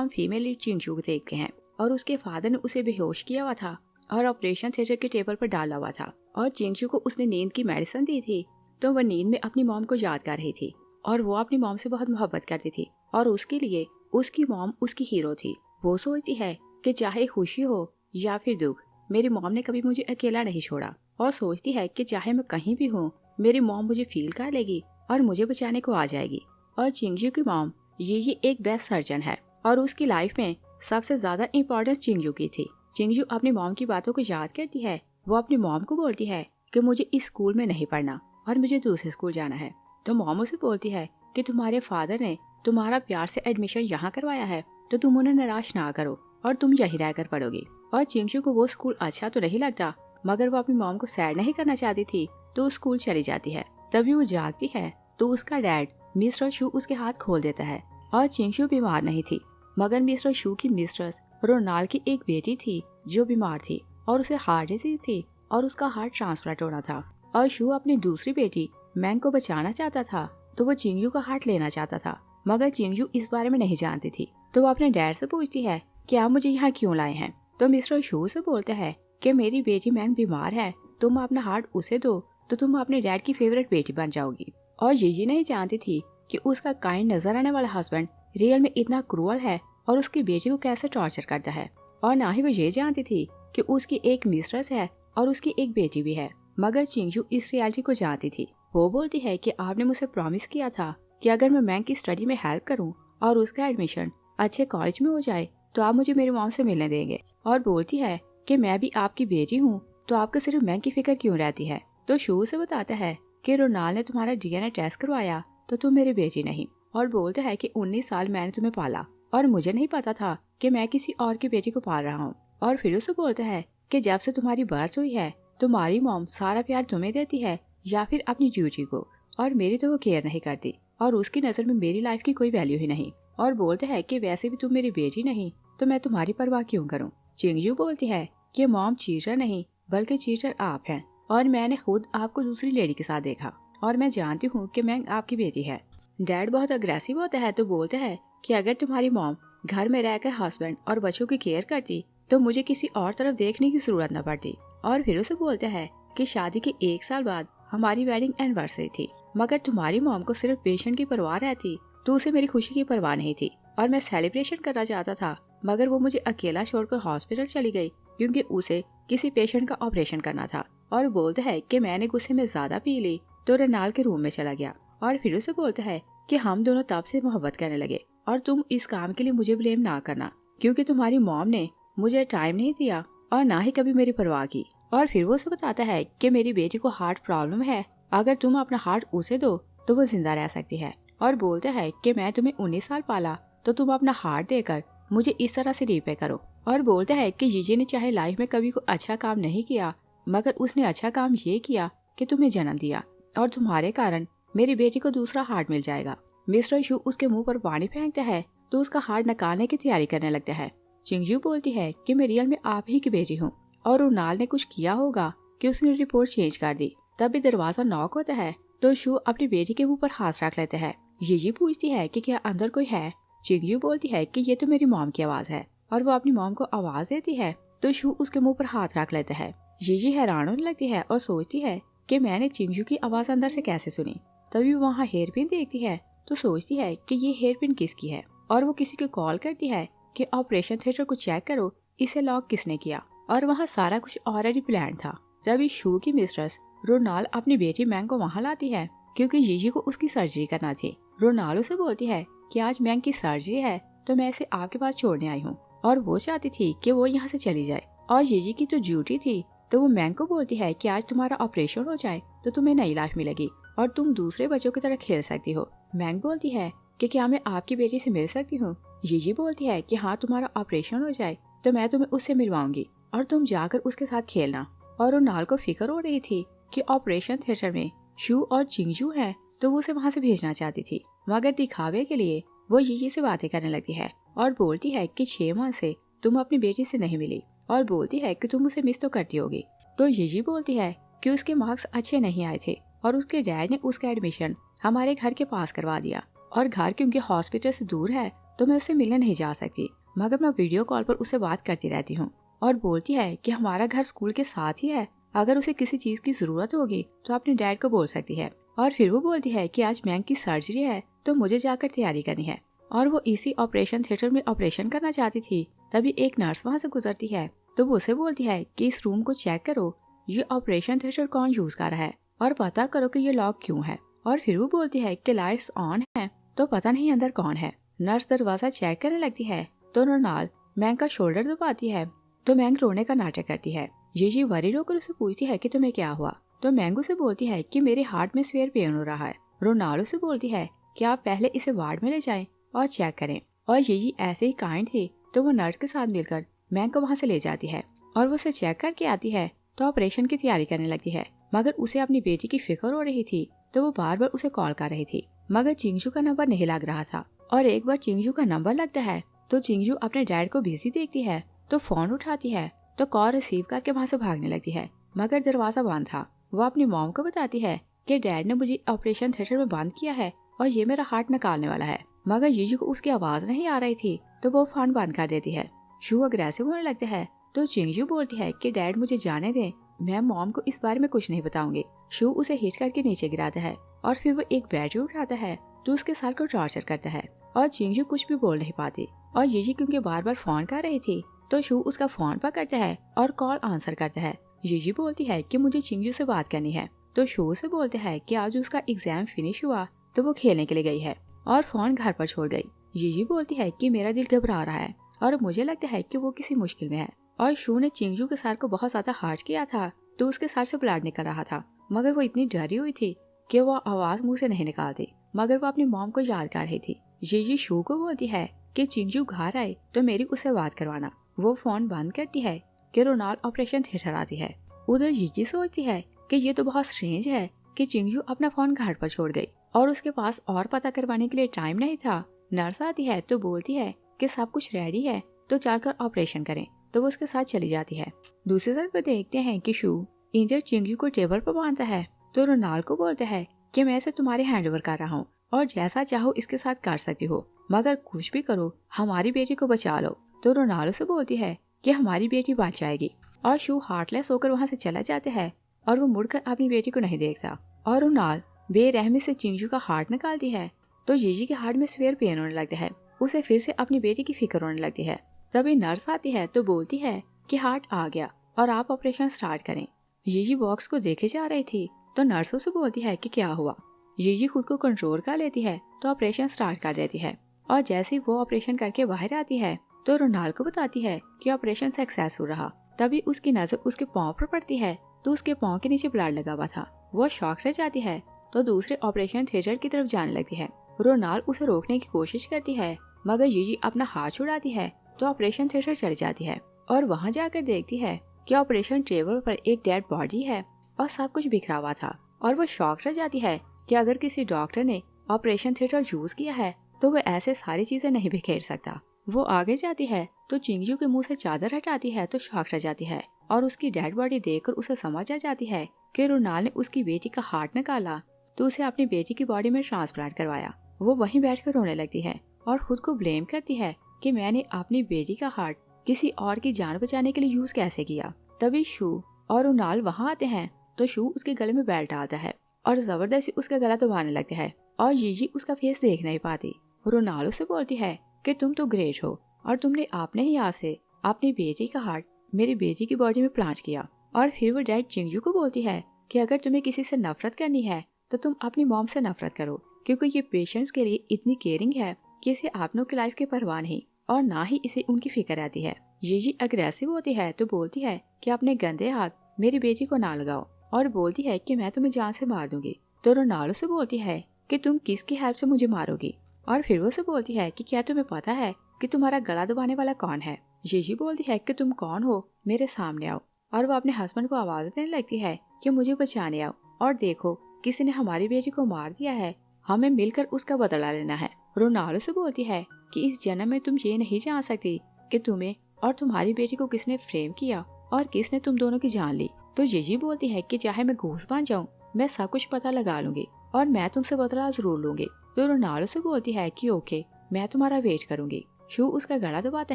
हम female lead चिंगजू को देखते हैं और उसके फादर ने उसे बेहोश किया हुआ था और ऑपरेशन थिएटर के टेबल पर डाला हुआ था और चिंगजू को उसने नींद की मेडिसिन दी थी। तो वह नींद में अपनी मॉम को याद कर रही थी और वो अपनी मॉम से बहुत मोहब्बत करती थी और उसके लिए उसकी मॉम उसकी हीरो थी। वो सोचती है कि चाहे खुशी हो या फिर दुख, मेरी मॉम ने कभी मुझे अकेला नहीं छोड़ा और सोचती है कि चाहे मैं कहीं भी हूँ, मेरी मॉम मुझे फील कर लेगी और मुझे बचाने को आ जाएगी। और चिंगजू की मॉम ये एक बेस्ट सर्जन है और उसकी लाइफ में सबसे ज्यादा इम्पोर्टेंस चिंगजू की थी। चिंगजू अपनी मॉम की बातों को याद करती है। वो अपनी मॉम को बोलती है कि मुझे इस स्कूल में नहीं पढ़ना और मुझे दूसरे स्कूल जाना है। तो मॉम उसे बोलती है कि तुम्हारे फादर ने तुम्हारा प्यार से एडमिशन यहाँ करवाया है, तो तुम उन्हें निराश ना करो और तुम यही रहकर पढ़ोगी। और चिंगजू को वो स्कूल अच्छा तो नहीं लगता, मगर वो अपनी मॉम को सैड नहीं करना चाहती थी, तो स्कूल चली जाती है। तभी वो जागती है तो उसका डैड मिस्टर शू उसके हाथ खोल देता है। और चिंगजू बीमार नहीं थी, मगर मिस्टर शू की मिस्ट्रेस रोनाल्ड की एक बेटी थी जो बीमार थी और उसे हार्ट डिजीज थी और उसका हार्ट ट्रांसप्लांट होना था। और शू अपनी दूसरी बेटी मैंग को बचाना चाहता था, तो वो चिंगजू का हार्ट लेना चाहता था, मगर चिंगजू इस बारे में नहीं जानती थी। तो वो अपने डैड से पूछती है कि आप मुझे यहाँ क्यों लाए हैं। तो मिस्टर शू से बोलते हैं कि मेरी बेटी मैंग बीमार है, तुम अपना हार्ट उसे दो तो तुम अपने डैड की फेवरेट बेटी बन जाओगी। और जीजी नहीं जानती थी कि उसका काइंड नजर आने वाला हस्बैंड रियल में इतना क्रूअल है और उसकी बेटी को कैसे टॉर्चर करता है। और ना ही वो ये जानती थी कि उसकी एक मिस्ट्रेस है और उसकी एक बेटी भी है, मगर चिंगजू इस रियलिटी को जानती थी। वो बोलती है कि आपने मुझे प्रॉमिस किया था कि अगर मैं मैंग की स्टडी में हेल्प करूं और उसका एडमिशन अच्छे कॉलेज में हो जाए तो आप मुझे मेरी मॉम से मिलने देंगे। और बोलती है कि मैं भी आपकी बेटी हूँ, तो आपको सिर्फ मैंग की फिक्र क्यों रहती है। तो शू से बताता है कि रोनाल्ड ने तुम्हारा डीएनए टेस्ट करवाया तो तुम मेरी बेटी नहीं। और बोलता है कि 19 साल मैंने तुम्हें पाला और मुझे नहीं पता था कि मैं किसी और की बेटी को पाल रहा हूँ। और फिर उसे बोलता है कि जब से तुम्हारी बर्थ हुई है तुम्हारी मॉम सारा प्यार तुम्हें देती है या फिर अपनी ड्यूटी को, और मेरी तो वो केयर नहीं करती और उसकी नजर में मेरी लाइफ की कोई वैल्यू ही नहीं। और बोलते हैं कि वैसे भी तुम मेरी बेटी नहीं तो मैं तुम्हारी परवाह क्यों करूं। चिंगजू बोलती है कि मॉम चीटर नहीं बल्कि चीटर आप हैं और मैंने खुद आपको दूसरी लेडी के साथ देखा और मैं जानती हूँ कि मैंग आपकी बेटी है। डैड बहुत अग्रेसिव होता है तो बोलते हैं कि अगर तुम्हारी मॉम घर में रहकर हस्बैंड और बच्चों की केयर करती तो मुझे किसी और तरफ देखने की जरूरत न पड़ती। और फिर उसे बोलते हैं कि शादी के 1 साल बाद हमारी वेडिंग एनिवर्सरी थी, मगर तुम्हारी मॉम को सिर्फ पेशेंट की परवाह रहती तो उसे मेरी खुशी की परवाह नहीं थी और मैं सेलिब्रेशन करना चाहता था, मगर वो मुझे अकेला छोड़कर हॉस्पिटल चली गई क्योंकि उसे किसी पेशेंट का ऑपरेशन करना था। और बोलते हैं कि मैंने गुस्से में ज्यादा पी ली तो रोनाल्ड के रूम में चला गया। और फिर उसे बोलता है कि हम दोनों तब से मोहब्बत करने लगे और तुम इस काम के लिए मुझे ब्लेम ना करना क्योंकि तुम्हारी मॉम ने मुझे टाइम नहीं दिया और ना ही कभी मेरी परवाह की। और फिर वो उसे बताता है कि मेरी बेटी को हार्ट प्रॉब्लम है, अगर तुम अपना हार्ट उसे दो तो वो जिंदा रह सकती है। और बोलता है कि मैं तुम्हें 19 साल पाला तो तुम अपना हार्ट देकर मुझे इस तरह से रीपे करो। और बोलता है कि जीजी ने चाहे लाइफ में कभी कोई अच्छा काम नहीं किया, मगर उसने अच्छा काम ये किया कि तुम्हें जन्म दिया और तुम्हारे कारण मेरी बेटी को दूसरा हार्ट मिल जाएगा। मिस्टर शू उसके मुंह पर पानी फेंकता है तो उसका हार्ट निकालने की तैयारी करने लगता है। चिंगजू बोलती है कि मैं रियल में आप ही की बेटी हूँ और रोनाल्ड ने कुछ किया होगा कि उसने रिपोर्ट चेंज कर दी। तभी दरवाजा नॉक होता है तो शू अपनी बेटी के मुंह पर हाथ रख लेते हैं। ये पूछती है कि क्या अंदर कोई है। चिंगजू बोलती है कि ये तो मेरी मॉम की आवाज है और वो अपनी मॉम को आवाज देती है तो शू उसके मुंह पर हाथ रख लेता है। ये हैरान होने लगती है और सोचती है कि मैंने चिंगजू की आवाज अंदर से कैसे सुनी। तभी वहाँ हेयरपिन देखती है तो सोचती है कि ये हेयरपिन किसकी है और वो किसी को कॉल करती है कि ऑपरेशन थिएटर को चेक करो, इसे लॉक किसने किया। और वहाँ सारा कुछ ऑलरेडी प्लान था। तभी शू की मिस्ट्रेस रोनाल्ड अपनी बेटी मैंग को वहाँ लाती है क्योंकि जीजी को उसकी सर्जरी करना थी। रोनाल्ड उसे बोलती है कि आज मैंग की सर्जरी है तो मैं इसे आपके पास छोड़ने आई हूँ और वो चाहती थी कि वो यहाँ से चली जाए। और जीजी की तो ड्यूटी थी तो वो मैंग को बोलती है कि आज तुम्हारा ऑपरेशन हो जाए तो तुम्हें नई लाइफ मिलेगी और तुम दूसरे बच्चों की तरह खेल सकती हो। मैंग बोलती है कि क्या मैं आपकी बेटी से मिल सकती हूँ। जीजी बोलती है कि हाँ, तुम्हारा ऑपरेशन हो जाए तो मैं तुम्हें उससे मिलवाऊंगी और तुम जाकर उसके साथ खेलना। और रोनाल्ड को फिक्र हो रही थी कि ऑपरेशन थिएटर में शू और चिंगजू है तो वो उसे वहाँ से भेजना चाहती थी, मगर दिखावे के लिए वो जीजी से बातें करने लगती है और बोलती है कि 6 माह से तुम अपनी बेटी से नहीं मिली और बोलती है कि तुम उसे मिस तो करती होगी। तो जीजी बोलती है कि उसके मार्क्स अच्छे नहीं आए थे और उसके डैड ने उसका एडमिशन हमारे घर के पास करवा दिया और घर क्योंकि हॉस्पिटल से दूर है तो मैं उससे मिलने नहीं जा सकती, मगर मैं वीडियो कॉल पर उससे बात करती रहती हूँ। और बोलती है कि हमारा घर स्कूल के साथ ही है, अगर उसे किसी चीज की जरूरत होगी तो अपने डैड को बोल सकती है। और फिर वो बोलती है कि आज मैंग की सर्जरी है तो मुझे जाकर तैयारी करनी है। और वो इसी ऑपरेशन थिएटर में ऑपरेशन करना चाहती थी। तभी एक नर्स वहाँ से गुजरती है तो वो उसे बोलती है कि इस रूम को चेक करो, ये ऑपरेशन थिएटर कौन यूज कर रहा है और पता करो कि ये लॉक क्यों है। और फिर वो बोलती है कि लाइट्स ऑन है तो पता नहीं अंदर कौन है। नर्स दरवाजा चेक करने लगती है तो रोनाल मैंग का शोल्डर दबाती है तो मैंग रोने का नाटक करती है। जी वरीड होकर उसे पूछती है कि तुम्हें क्या हुआ, तो मैंग उसे बोलती है कि मेरे हार्ट में स्वेयर पेन हो रहा है। रोनाल उसे बोलती है कि आप पहले इसे वार्ड में ले जाएं और चेक करें। और ये ऐसे ही काइंड थी तो वो नर्स के साथ मिलकर मैंग को वहाँ से ले जाती है और वो उसे चेक करके आती है तो ऑपरेशन की तैयारी करने लगती है। मगर उसे अपनी बेटी की फिक्र हो रही थी तो वो बार बार उसे कॉल कर रही थी, मगर चिंगजू का नंबर नहीं लग रहा था। और एक बार चिंगजू का नंबर लगता है तो चिंगजू अपने डैड को बिजी देखती है तो फोन उठाती है तो कॉल रिसीव करके वहाँ से भागने लगती है, मगर दरवाजा बंद था। वो अपनी मॉम को बताती है कि डैड ने मुझे ऑपरेशन थिएटर में बंद किया है और ये मेरा हार्ट निकालने वाला है, मगर जीजू को उसकी आवाज नहीं आ रही थी तो वो फोन बंद कर देती है। शू अग्रेसिव होने लगता है तो चिंगजू बोलती है कि डैड मुझे जाने दे, मैं मॉम को इस बारे में कुछ नहीं बताऊंगी। शू उसे हिट करके नीचे गिराता है और फिर वो एक बैटरी उठाता है तो उसके सर को टॉर्चर करता है और चिंगजू कुछ भी बोल नहीं पाती। और जीजी क्योंकि बार बार फोन कर रही थी तो शू उसका फोन पकड़ता है और कॉल आंसर करता है। जीजी बोलती है कि मुझे चिंगजू से बात करनी है तो शू से बोलते है कि आज उसका एग्जाम फिनिश हुआ तो वो खेलने के लिए गई है और फोन घर पर छोड़ गई। जीजी बोलती है कि मेरा दिल घबरा रहा है और मुझे लगता है कि वो किसी मुश्किल में है। और शू ने चिंगजू के सर को बहुत ज्यादा हर्ट किया था तो उसके सर से ब्लड निकल रहा था, मगर वो इतनी डरी हुई थी कि वो आवाज मुंह से नहीं निकालती, मगर वो अपनी मॉम को याद कर रही थी। जीजी शू को बोलती है कि चिंगजू घर आए तो मेरी उससे बात करवाना। वो फोन बंद करती है कि रोनाल ऑपरेशन थिएटर आती है। उधर जीजी सोचती है कि ये तो बहुत स्ट्रेंज है कि चिंगजू अपना फोन घर पर छोड़ गई और उसके पास और पता करवाने के लिए टाइम नहीं था। नर्स आती है तो बोलती है कि सब कुछ रेडी है तो जाकर ऑपरेशन करें, तो वो उसके साथ चली जाती है। दूसरी तरफ देखते हैं कि शू इंजर चिंगजू को टेबल पर बांधता है तो रोनाल को बोलता है कि मैं इसे तुम्हारे हैंडओवर कर रहा हूँ और जैसा चाहो इसके साथ कर सकती हो, मगर कुछ भी करो हमारी बेटी को बचा लो। तो रोनाल से बोलती है कि हमारी बेटी बच जाएगी और शू हार्टलेस होकर वहाँ से चला जाता है और वो मुड़कर अपनी बेटी को नहीं देखता। और रोनाल बेरहमी से चिंगजू का हार्ट निकालती है तो जीजी के हार्ट में स्वेयर पेन होने लगता है। उसे फिर से अपनी बेटी की फिक्र होने लगती है। तभी नर्स आती है तो बोलती है कि हार्ट आ गया और आप ऑपरेशन स्टार्ट करें। जीजी बॉक्स को देखे जा रही थी तो नर्सों से बोलती है कि क्या हुआ। जीजी खुद को कंट्रोल कर लेती है तो ऑपरेशन स्टार्ट कर देती है। और जैसे ही वो ऑपरेशन करके बाहर आती है तो रोनाल को बताती है कि ऑपरेशन सक्सेसफुल रहा। तभी उसकी नजर उसके पाँव पर पड़ती है तो उसके पाँव के नीचे ब्लड लगा हुआ था। वो शॉक रह जाती है तो दूसरे ऑपरेशन थिएटर की तरफ जाने लगती है। रोनाल उसे रोकने की कोशिश करती है, मगर जीजी अपना हाथ छुड़ाती है तो ऑपरेशन थिएटर चली जाती है और वहाँ जाकर देखती है कि ऑपरेशन टेबल पर एक डेड बॉडी है और सब कुछ बिखरा हुआ था। और वो शॉक रह जाती है कि अगर किसी डॉक्टर ने ऑपरेशन थिएटर यूज किया है तो वो ऐसे सारी चीजें नहीं बिखेर सकता। वो आगे जाती है तो चिंगजू के मुंह से चादर हटाती है तो शॉक रह जाती है और उसकी डेड बॉडी देखकर उसे समझ आ जाती है कि रोनाल ने उसकी बेटी का हार्ट निकाला तो उसे अपनी बेटी की बॉडी में ट्रांसप्लांट करवाया। वो वहीं बैठकर रोने लगती है और खुद को ब्लेम करती है कि मैंने अपनी बेटी का हार्ट किसी और की जान बचाने के लिए यूज कैसे किया। तभी शू और रोनाल वहाँ आते हैं तो शू उसके गले में बेल्ट डालता है और जबरदस्ती उसका गला दबाने लगता है और जीजी उसका फेस देख नहीं पाती। रोनाल उसे बोलती है कि तुम तो ग्रेट हो और तुमने अपने ही हाथ से अपनी बेटी का हार्ट मेरी बेटी की बॉडी में प्लांट किया। और फिर वो डैड चिंगजू को बोलती है कि अगर तुम्हें किसी से नफरत करनी है तो तुम अपनी मॉम से नफरत करो, क्योंकि ये पेशेंट्स के लिए इतनी केयरिंग है कि इसे आपनों की लाइफ की परवाह नहीं और ना ही इसे उनकी फिक्र रहती है। जीजी अग्रेसिव होती है तो बोलती है कि अपने गंदे हाथ मेरी बेटी को ना लगाओ और बोलती है कि मैं तुम्हें जान से मार दूंगी। तो रोनाल्डो से बोलती है कि तुम किसकी हेल्प से मुझे मारोगी। और फिर वो से बोलती है कि क्या तुम्हें पता है कि तुम्हारा गला दबाने वाला कौन है। जीजी बोलती है कि तुम कौन हो, मेरे सामने आओ। और वो अपने हस्बैंड को आवाज देने लगती है कि मुझे बचाने आओ और देखो किसी ने हमारी बेटी को मार दिया है, हमें मिलकर उसका बदला लेना है। रोनाल्डो से बोलती है कि इस जन्म में तुम ये नहीं जान सकती कि तुम्हें और तुम्हारी बेटी को किसने फ्रेम किया और किसने तुम दोनों की जान ली। तो जीजी बोलती है कि चाहे मैं घूस बन जाऊं, मैं सब कुछ पता लगा लूंगी और मैं तुमसे बदला जरूर लूंगी। तो रोनाल्डो से बोलती है कि ओके, मैं तुम्हारा वेट करूंगी। शू उसका गला दबाता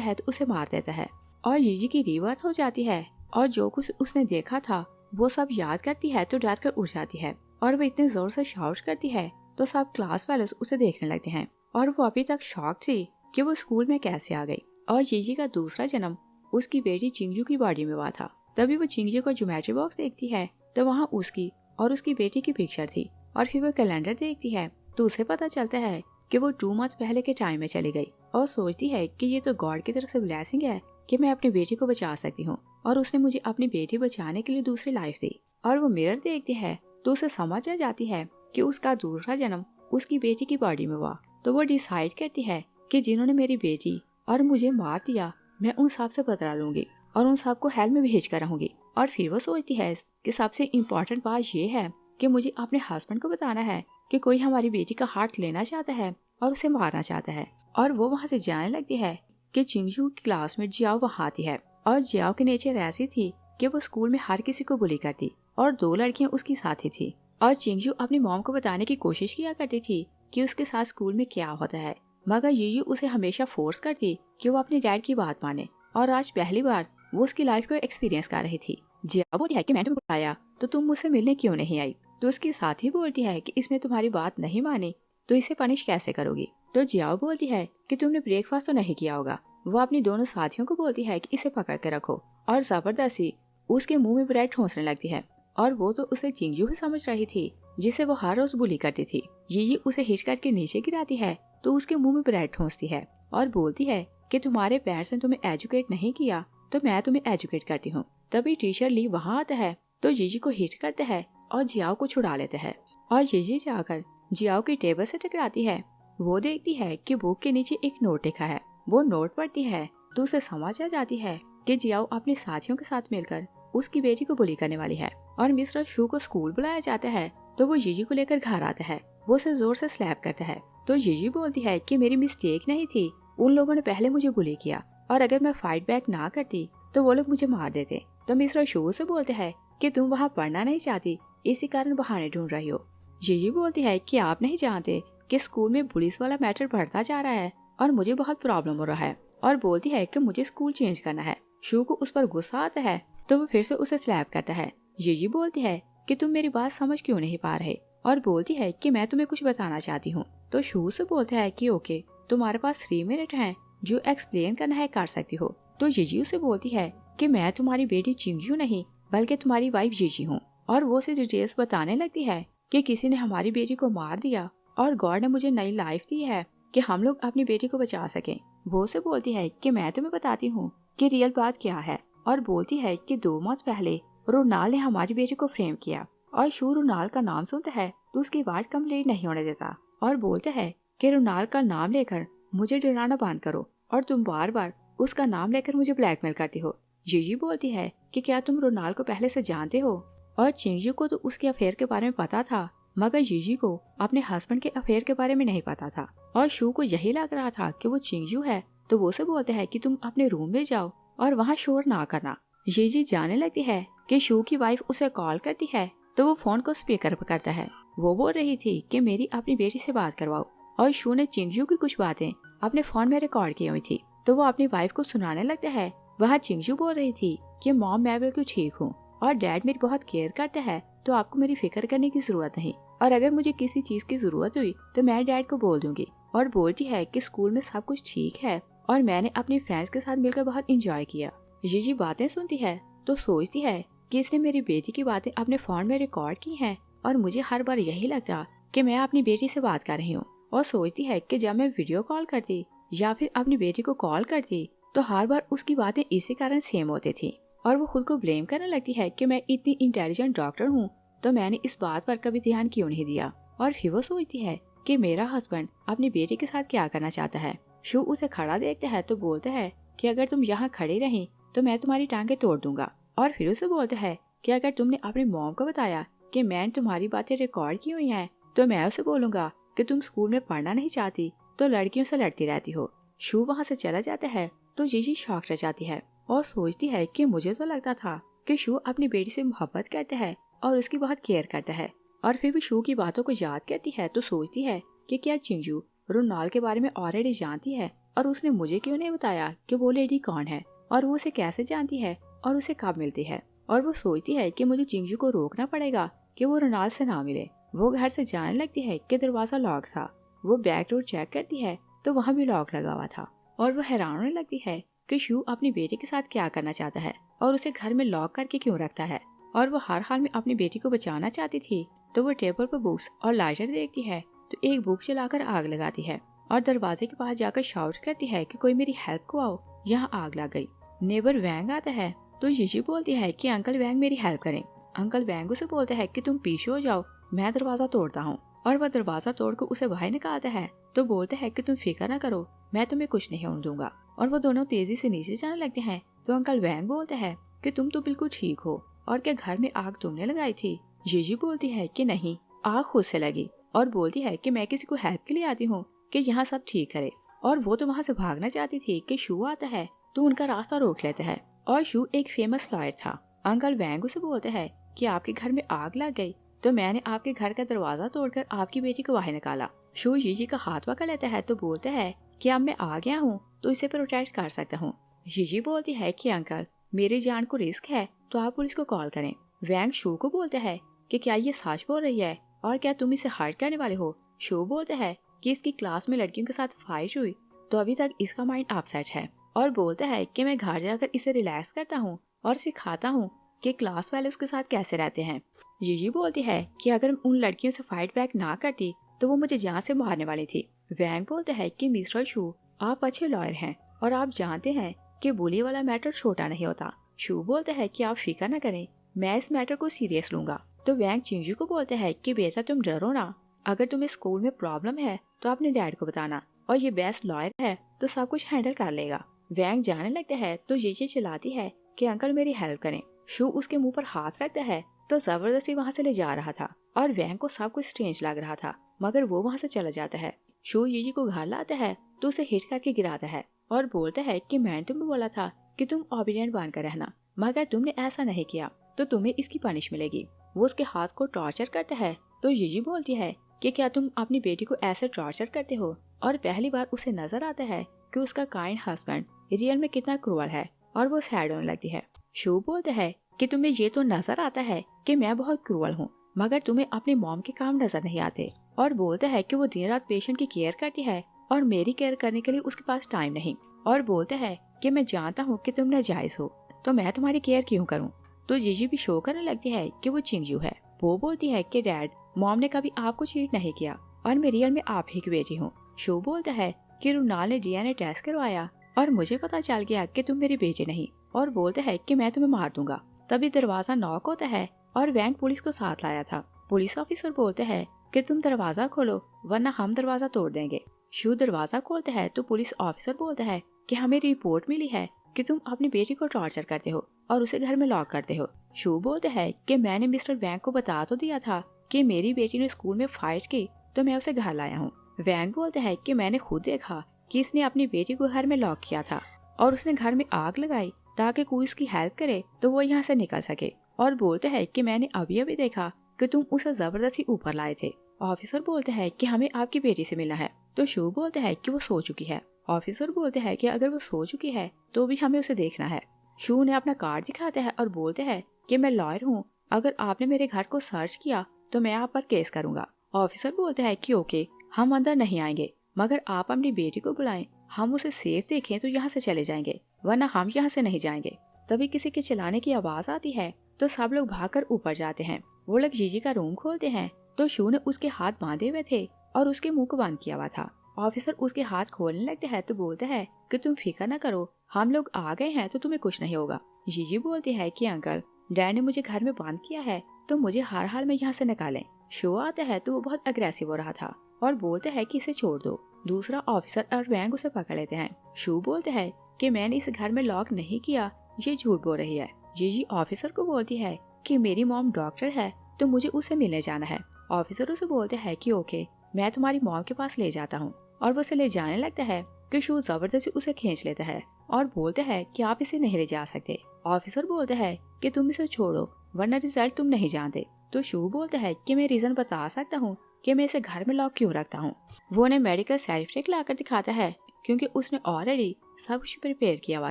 है तो उसे मार देता है और जीजी की रीबर्थ हो जाती है और जो कुछ उसने देखा था वो सब याद करती है तो डर कर उठ जाती है और वो इतने जोर से शाउट करती है तो सब क्लास वाले उसे देखने लगते हैं और वो अभी तक शॉक थी कि वो स्कूल में कैसे आ गई। और जीजी का दूसरा जन्म उसकी बेटी चिंगजू की बॉडी में हुआ था। तभी वो चिंगजू को ज्योमेट्री बॉक्स देखती है तो वहाँ उसकी और उसकी बेटी की पिक्चर थी और फिर वो कैलेंडर देखती है तो उसे पता चलता है कि वो 2 मंथ पहले के टाइम में चली गई और सोचती है कि ये तो गॉड की तरफ से ब्लेसिंग है कि मैं अपनी बेटी को बचा सकती हूँ और उसने मुझे अपनी बेटी बचाने के लिए दूसरी लाइफ दी। और वो मिरर देखती है तो उसे समझ आ जाती है कि उसका दूसरा जन्म उसकी बेटी की बॉडी में हुआ। तो वो डिसाइड करती है कि जिन्होंने मेरी बेटी और मुझे मार दिया मैं उन सब से बदला लूंगी और उन सब को हेल में भेज कर रहूंगी। और फिर वो सोचती है कि सबसे इम्पोर्टेंट बात ये है कि मुझे अपने हस्बैंड को बताना है कि कोई हमारी बेटी का हार्ट लेना चाहता है और उसे मारना चाहता है। और वो वहाँ से जाने लगती है कि चिंगजू की क्लास में जियाओ वहाँ आती है और जियाओ की नेचर ऐसी थी कि वो स्कूल में हर किसी को बुली करती और 2 लड़कियां उसकी साथी थी। और चिंगजू अपनी मॉम को बताने की कोशिश किया करती थी कि उसके साथ स्कूल में क्या होता है, मगर जीजू उसे हमेशा फोर्स करती कि वो अपने डैड की बात माने। और आज पहली बार वो उसकी लाइफ को एक्सपीरियंस कर रही थी। जियाओ बोलती है कि मैं तुम्हें बुलाया तो तुम मुझसे मिलने क्यों नहीं आई। तो उसकी साथी बोलती है कि इसने तुम्हारी बात नहीं मानी तो इसे पनिश कैसे करोगी। तो जियाओ बोलती है कि तुमने ब्रेकफास्ट तो नहीं किया होगा। वो अपनी दोनों साथियों को बोलती है कि इसे पकड़ के रखो और जबरदस्ती उसके मुंह में ब्रेड ठोंसने लगती है। और वो तो उसे चिंगजू ही समझ रही थी जिसे वो हर रोज बुली करती थी। जीजी उसे हिच करके नीचे गिराती है तो उसके मुंह में ब्रेड ठोंसती है और बोलती है कि तुम्हारे पेरेंट्स ने तुम्हें एजुकेट नहीं किया तो मैं तुम्हें एजुकेट करती हूँ। तभी टीचर ली वहाँ आता है तो जीजी को हिट करते हैं और जियाओ को छुड़ा लेते हैं। और जीजी जाकर जियाओ की टेबल से टकराती है। वो देखती है कि बुक के नीचे एक नोट लिखा है। वो नोट पढ़ती है तो उसे समझ आ जाती है कि जियाओ अपने साथियों के साथ मिलकर उसकी बेटी को बुली करने वाली है। और मिस्टर शू को स्कूल बुलाया जाता है तो वो जीजी को लेकर घर आता है। वो उसे जोर से स्लैप करता है तो जीजी बोलती है कि मेरी मिस्टेक नहीं थी, उन लोगों ने पहले मुझे बुली किया और अगर मैं फाइट बैक ना करती तो वो लोग मुझे मार देते। तो मिस्टर शू से बोलते हैं कि तुम वहाँ पढ़ना नहीं चाहती, इसी कारण बहाने ढूंढ रही हो। जीजी बोलती है कि आप नहीं जानते कि स्कूल में पुलिस वाला मैटर बढ़ता जा रहा है और मुझे बहुत प्रॉब्लम हो रहा है। और बोलती है कि मुझे स्कूल चेंज करना है। शू को उस पर गुस्सा आता है तो वो फिर से उसे स्लैप करता है। जीजी बोलती है कि तुम मेरी बात समझ क्यों नहीं पा रहे और बोलती है कि मैं तुम्हें कुछ बताना चाहती हूँ। तो शू से बोलता है कि ओके, तुम्हारे पास 3 मिनट हैं, जो एक्सप्लेन करना है कर सकती हो। तो जीजी उसे बोलती है कि मैं तुम्हारी बेटी चिंगजू नहीं बल्कि तुम्हारी वाइफ जीजी हूँ। और वो उसे डिटेल्स बताने लगती है कि किसी ने हमारी बेटी को मार दिया और गॉड ने मुझे नई लाइफ दी है कि हम लोग अपनी बेटी को बचा सकें। वो उसे बोलती है कि मैं तुम्हें बताती हूँ कि रियल बात क्या है। और बोलती है कि 2 मंथ पहले रोनाल ने हमारी बेटी को फ्रेम किया। और शू रोनाल का नाम सुनता है तो उसकी बात कंप्लीट नहीं होने देता और बोलता है कि रोनाल का नाम लेकर मुझे डराना बंद करो और तुम बार बार उसका नाम लेकर मुझे ब्लैकमेल करती हो। जीजी बोलती है कि क्या तुम रोनाल को पहले से जानते हो। और चिंगजू को तो उसके अफेयर के बारे में पता था, मगर जीजी को अपने हस्बैंड के अफेयर के बारे में नहीं पता था। और शू को यही लग रहा था कि वो चिंगजू है तो वो से बोलते हैं कि तुम अपने रूम में जाओ और वहाँ शोर ना करना। जीजी जाने लगती है कि शू की वाइफ उसे कॉल करती है तो वो फोन को स्पीकर पर करता है। वो बोल रही थी कि मेरी अपनी बेटी से बात करवाओ। और शू ने चिंगजू की कुछ बातें अपने फोन में रिकॉर्ड की हुई थी तो वो अपनी वाइफ को सुनाने लगता है। वहाँ चिंगजू बोल रही थी कि मॉम मैं बिल्कुल ठीक हूँ और डैड मेरी बहुत केयर करते हैं तो आपको मेरी फिक्र करने की जरूरत नहीं, और अगर मुझे किसी चीज की जरूरत हुई तो मैं डैड को बोल दूंगी। और बोलती है कि स्कूल में सब कुछ ठीक है और मैंने अपनी फ्रेंड्स के साथ मिलकर बहुत इंजॉय किया। जीजी बातें सुनती है तो सोचती है कि इसने मेरी बेटी की बातें अपने फोन में रिकॉर्ड की हैं और मुझे हर बार यही लगता कि मैं अपनी बेटी से बात कर रही हूँ। और सोचती है कि जब मैं वीडियो कॉल करती या फिर अपनी बेटी को कॉल करती तो हर बार उसकी बातें इसी कारण सेम होती थी। और वो खुद को ब्लेम करने लगती है कि मैं इतनी इंटेलिजेंट डॉक्टर हूँ तो मैंने इस बात पर कभी ध्यान क्यों नहीं दिया। और फिर वो सोचती है कि मेरा हस्बैंड अपनी बेटी के साथ क्या करना चाहता है। शू उसे खड़ा देखता है तो बोलता है कि अगर तुम यहाँ खड़ी रही तो मैं तुम्हारी टांगे तोड़ दूंगा। और फिर उसे बोलता है कि अगर तुमने अपनी मॉम को बताया कि मैंने तुम्हारी बातें रिकॉर्ड की हुई हैं तो मैं उसे बोलूंगा कि तुम स्कूल में पढ़ना नहीं चाहती तो लड़कियों से लड़ती रहती हो। शू वहाँ से चला जाता है तो जीजी शॉक रह जाती है और सोचती है कि मुझे तो लगता था कि शू अपनी बेटी से मोहब्बत करता है और उसकी बहुत केयर करता है। और फिर भी शू की बातों को याद करती है तो सोचती है कि क्या चिंगजू रोनाल के बारे में ऑलरेडी जानती है और उसने मुझे क्यों नहीं बताया कि वो लेडी कौन है और वो उसे कैसे जानती है और उसे कब मिलती है। और वो सोचती है कि मुझे चिंगजू को रोकना पड़ेगा कि वो रोनाल से ना मिले। वो घर से जाने लगती है कि दरवाजा लॉक था। वो बैक डोर चेक करती है तो वहाँ भी लॉक लगा हुआ था और वो हैरान होने लगती है कि शू अपनी बेटी के साथ क्या करना चाहता है और उसे घर में लॉक करके क्यों रखता है। और वो हर हाल में अपनी बेटी को बचाना चाहती थी। तो वो टेबल पर बुक्स और लाइटर देखती है तो एक बुक जलाकर आग लगाती है और दरवाजे के पास जाकर शाउट करती है कि कोई मेरी हेल्प को आओ, यहाँ आग लग गई। नेबर वैंग आता है तो यीशी बोलती है कि अंकल वैंग मेरी हेल्प करें। अंकल वैंग उसे बोलते हैं कि तुम पीछे हो जाओ, मैं दरवाजा तोड़ता हूँ। और वह दरवाजा तोड़कर उसे बाहर निकालता है तो बोलते हैं कि तुम फिक्र न करो, मैं तुम्हें कुछ नहीं होने दूंगा। और वो दोनों तेजी से नीचे जाने लगते हैं तो अंकल वैंग बोलते हैं कि तुम तो बिल्कुल ठीक हो और क्या घर में आग तुमने लगाई थी। यीशी बोलती है कि नहीं, आग खुद से लगी और बोलती है कि मैं किसी को हेल्प के लिए आती हूँ कि यहाँ सब ठीक करे। और वो तो वहाँ से भागना चाहती थी कि शू आता है तो उनका रास्ता रोक लेता है। और शू एक फेमस लॉयर था। अंकल वैंग उसे बोलते हैं कि आपके घर में आग लग गई तो मैंने आपके घर का दरवाजा तोड़कर आपकी बेटी को बाहर निकाला। शू यीशी का हाथ पकड़ लेता है तो बोलता है कि अब मैं आ गया हूँ तो इसे प्रोटेक्ट कर सकता हूँ। यीशी बोलती है कि अंकल मेरी जान को रिस्क है तो आप पुलिस को कॉल करें। वैंग शू को बोलते हैं कि क्या ये सच बोल रही है और क्या तुम इसे हर्ट करने वाले हो। शू बोलते हैं कि इसकी क्लास में लड़कियों के साथ फाइट हुई तो अभी तक इसका माइंड अपसेट है और बोलता है कि मैं घर जाकर इसे रिलैक्स करता हूँ और सिखाता हूँ कि क्लास वाले उसके साथ कैसे रहते हैं। यीशी बोलती है कि अगर उन लड़कियों से फाइट बैक ना करती तो वो मुझे जान से मारने वाली थी। वैंग बोलते हैं कि मिस्टर शू आप अच्छे लॉयर हैं और आप जानते हैं कि बुली वाला मैटर छोटा नहीं होता। शू बोलते हैं कि आप फिक्र न करें, मैं इस मैटर को सीरियस लूंगा। तो वैंग चिंगजू को बोलते हैं कि बेटा तुम डरो ना, अगर तुम्हें स्कूल में प्रॉब्लम है तो अपने डैड को बताना और ये बेस्ट लॉयर है तो सब कुछ हैंडल कर लेगा। वैंग जाने लगते हैं तो यीशी चिल्लाती है कि अंकल मेरी हेल्प करें। शू उसके मुंह पर हाथ रखता है तो जबरदस्ती वहाँ से ले जा रहा था और वैंग को सब कुछ स्ट्रेंज लग रहा था मगर वो वहाँ से चला जाता है। शू यीशी को घर लाता है तो उसे हिट करके गिराता है और बोलता है कि मैंने तुम्हें बोला था कि तुम ओबीडिएंट बनकर रहना मगर तुमने ऐसा नहीं किया तो तुम्हें इसकी पनिश मिलेगी। वो उसके हाथ को टॉर्चर करता है तो यीशी बोलती है कि क्या तुम अपनी बेटी को ऐसे टॉर्चर करते हो। और पहली बार उसे नजर आता है कि उसका काइंड हस्बैंड रियल में कितना क्रूअल है और वो सैड होने लगती है। शू बोलता है कि तुम्हें ये तो नजर आता है कि मैं बहुत क्रूअल हूँ मगर तुम्हें अपने मॉम के काम नजर नहीं आते। और बोलता है कि वो दिन रात पेशेंट की केयर करती है और मेरी केयर करने के लिए उसके पास टाइम नहीं। और बोलता है कि मैं जानता हूँ कि तुम नाजायज हो तो मैं तुम्हारी केयर क्यों करूँ। तो यीशी भी शो करने लगती है कि वो चिंगजू है। वो बोलती है कि डैड मॉम ने कभी आपको चीट नहीं किया और मैं रियल में आप ही की बेटी हूँ। शो बोलता है कि रोनाल ने डीएनए टेस्ट करवाया और मुझे पता चल गया कि तुम मेरी बेटी नहीं और बोलता है कि मैं तुम्हें मार दूंगा। तभी दरवाजा नॉक होता है और वैंग पुलिस को साथ लाया था। पुलिस ऑफिसर बोलते हैं कि तुम दरवाजा खोलो वरना हम दरवाजा तोड़ देंगे। शू दरवाजा खोलता है तो पुलिस ऑफिसर बोलता है कि हमें रिपोर्ट मिली है कि तुम अपनी बेटी को टॉर्चर करते हो और उसे घर में लॉक करते हो। शू बोलते हैं कि मैंने मिस्टर वैंग को बता तो दिया था कि मेरी बेटी ने स्कूल में फाइट की तो मैं उसे घर लाया हूँ। वैंग बोलते हैं कि मैंने खुद देखा कि इसने अपनी बेटी को घर में लॉक किया था और उसने घर में आग लगाई ताकि कोई इसकी हेल्प करे तो वो यहाँ से निकल सके। और बोलते हैं कि मैंने अभी अभी देखा कि तुम उसे जबरदस्ती ऊपर लाए थे। ऑफिसर बोलते हैं कि हमें आपकी बेटी से मिलना है तो शू बोलते हैं कि वो सो चुकी है। ऑफिसर बोलते हैं कि अगर वो सो चुकी है तो भी हमें उसे देखना है। शू ने अपना कार्ड दिखाते हैं और बोलते हैं कि मैं लॉयर हूँ, अगर आपने मेरे घर को सर्च किया तो मैं आप पर केस करूंगा। ऑफिसर बोलते हैं कि ओके हम अंदर नहीं आएंगे मगर आप अपनी बेटी को बुलाएं, हम उसे सेफ देखें तो यहाँ से चले जाएंगे वरना हम यहाँ से नहीं जाएंगे। तभी किसी के चिल्लाने की आवाज आती है तो सब लोग भागकर ऊपर जाते हैं। वो लोग यीशी का रूम खोलते हैं तो शू ने उसके हाथ बांधे हुए थे और उसके मुंह को बंद किया हुआ था। ऑफिसर उसके हाथ खोलने लगते हैं तो बोलते हैं कि तुम फिक्र न करो, हम लोग आ गए हैं तो तुम्हें कुछ नहीं होगा। यीशी बोलती है कि अंकल डैड ने मुझे घर में बंद किया है तो मुझे हर हाल में यहाँ से निकालें। शो आता है तो वो बहुत अग्रेसिव हो रहा था और बोलते हैं कि इसे छोड़ दो। दूसरा ऑफिसर और वैंग उसे पकड़ लेते हैं। शू बोलते हैं कि मैंने इस घर में लॉक नहीं किया, ये झूठ बोल रही है। यीशी ऑफिसर को बोलती है कि मेरी मॉम डॉक्टर है तो मुझे उससे मिलने जाना है। ऑफिसर उसे बोलते हैं कि ओके मैं तुम्हारी मॉम के पास ले जाता हूँ और वो उसे ले जाने लगता है कि शू जबरदस्ती उसे खींच लेता है और बोलते हैं कि आप इसे नहीं ले जा सकते। ऑफिसर बोलते हैं कि तुम इसे छोड़ो वरना रिजल्ट तुम नहीं जानते। तो शू बोलता है कि मैं रीजन बता सकता हूँ कि मैं इसे घर में लॉक क्यों रखता हूँ। वो उन्हें मेडिकल सर्टिफिकेट लाकर दिखाता है क्योंकि उसने ऑलरेडी सब कुछ प्रिपेयर किया हुआ